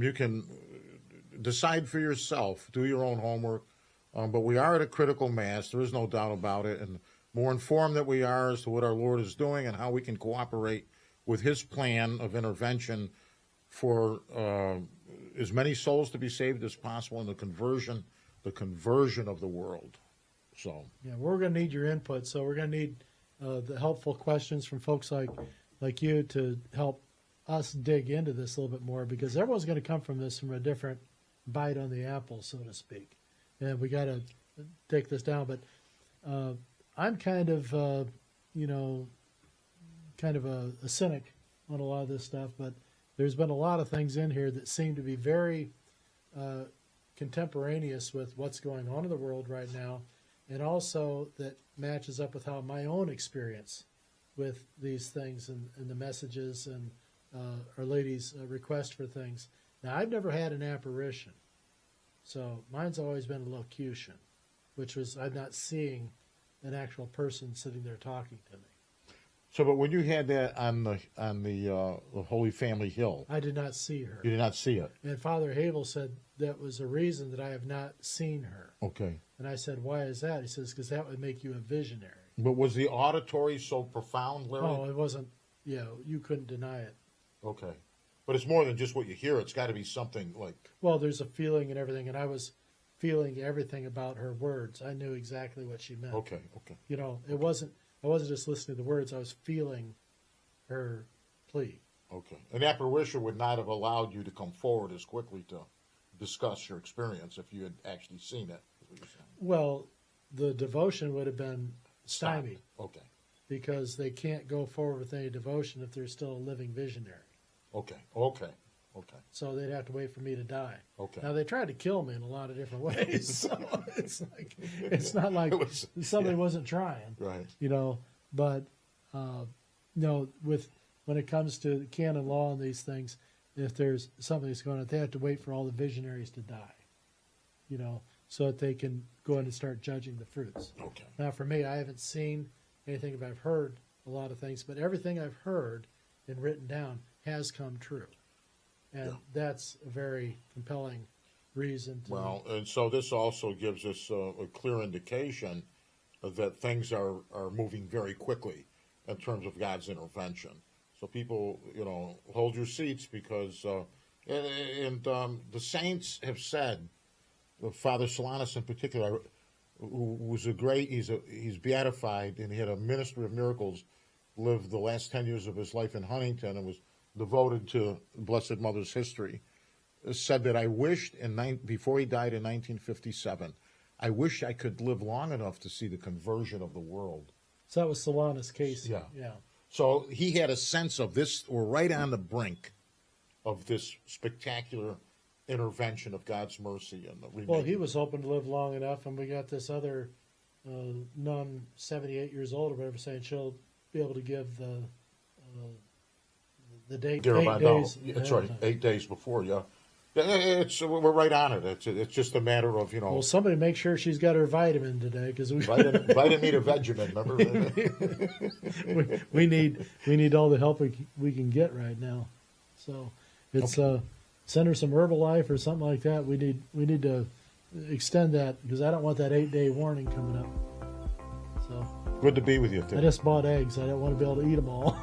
you can decide for yourself, do your own homework. But we are at a critical mass. There is no doubt about it, and more informed that we are as to what our Lord is doing and how we can cooperate with His plan of intervention for as many souls to be saved as possible in the conversion of the world. So yeah, we're going to need your input. So we're going to need the helpful questions from folks like you to help us dig into this a little bit more, because everyone's going to come from this from a different bite on the apple, so to speak. And we got to take this down. But I'm kind of, a cynic on a lot of this stuff. But there's been a lot of things in here that seem to be very contemporaneous with what's going on in the world right now, and also that matches up with how my own experience with these things and the messages and Our Lady's request for things. Now, I've never had an apparition. So mine's always been a locution, which was I'm not seeing an actual person sitting there talking to me. So, but when you had that on the Holy Family Hill, I did not see her. You did not see it. And Father Havel said that was a reason that I have not seen her. Okay. And I said, why is that? He says, because that would make you a visionary. But was the auditory so profound, Larry? Oh, it wasn't. You couldn't deny it. Okay. But it's more than just what you hear. It's got to be something like... Well, there's a feeling and everything, and I was feeling everything about her words. I knew exactly what she meant. Okay. I wasn't just listening to the words. I was feeling her plea. Okay. An apparition would not have allowed you to come forward as quickly to discuss your experience if you had actually seen it. Is what you're saying. Well, the devotion would have been stymied. Okay. Because they can't go forward with any devotion if they're still a living visionary. Okay. So they'd have to wait for me to die. Okay. Now, they tried to kill me in a lot of different ways. So it's not like somebody wasn't trying. Right. But when it comes to canon law and these things, if there's something that's going on, they have to wait for all the visionaries to die, so that they can go in and start judging the fruits. Okay. Now, for me, I haven't seen anything, but I've heard a lot of things. But everything I've heard and written down has come true. And that's a very compelling reason to... Well, and so this also gives us a clear indication that things are moving very quickly in terms of God's intervention. So people, hold your seats because... the saints have said, Father Solanus in particular, who was he's beatified, and he had a ministry of miracles, lived the last 10 years of his life in Huntington and was devoted to Blessed Mother's history, said that I wished, before he died in 1957, I wish I could live long enough to see the conversion of the world. So that was Solanus' case. Yeah. Yeah. So he had a sense of this, we're right on the brink of this spectacular intervention of God's mercy. Well, he was hoping to live long enough, and we got this other nun, 78 years old or whatever, saying she'll be able to give the date 8 days. That's right, 8 days before, yeah. We're right on it. It's just a matter of, Well, somebody make sure she's got her vitamin today, because vitamin regimen. Remember, we need all the help we can get right now. So it's send her some Herbalife or something like that. We need to extend that, because I don't want that 8-day warning coming up. So good to be with you, Tim. I just bought eggs. I don't want to be able to eat them all.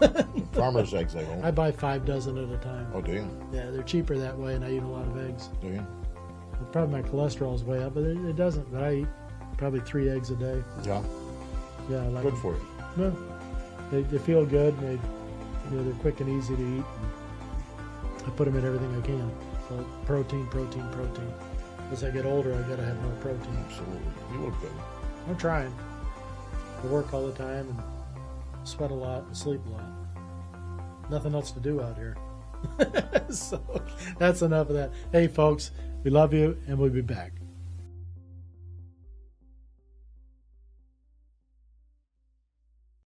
Farmer's eggs, I hope. I buy 5 dozen at a time. Oh, do you? Yeah, they're cheaper that way, and I eat a lot of eggs. Do you? Probably my cholesterol's way up, but it doesn't. But I eat probably 3 eggs a day. Yeah. Yeah, I like good them. for you. No, they feel good. And they're quick and easy to eat. I put them in everything I can. So protein. As I get older, I gotta have more protein. Absolutely. You look good. I'm trying. I work all the time and sweat a lot and sleep a lot. Nothing else to do out here. So that's enough of that. Hey, folks, we love you, and we'll be back.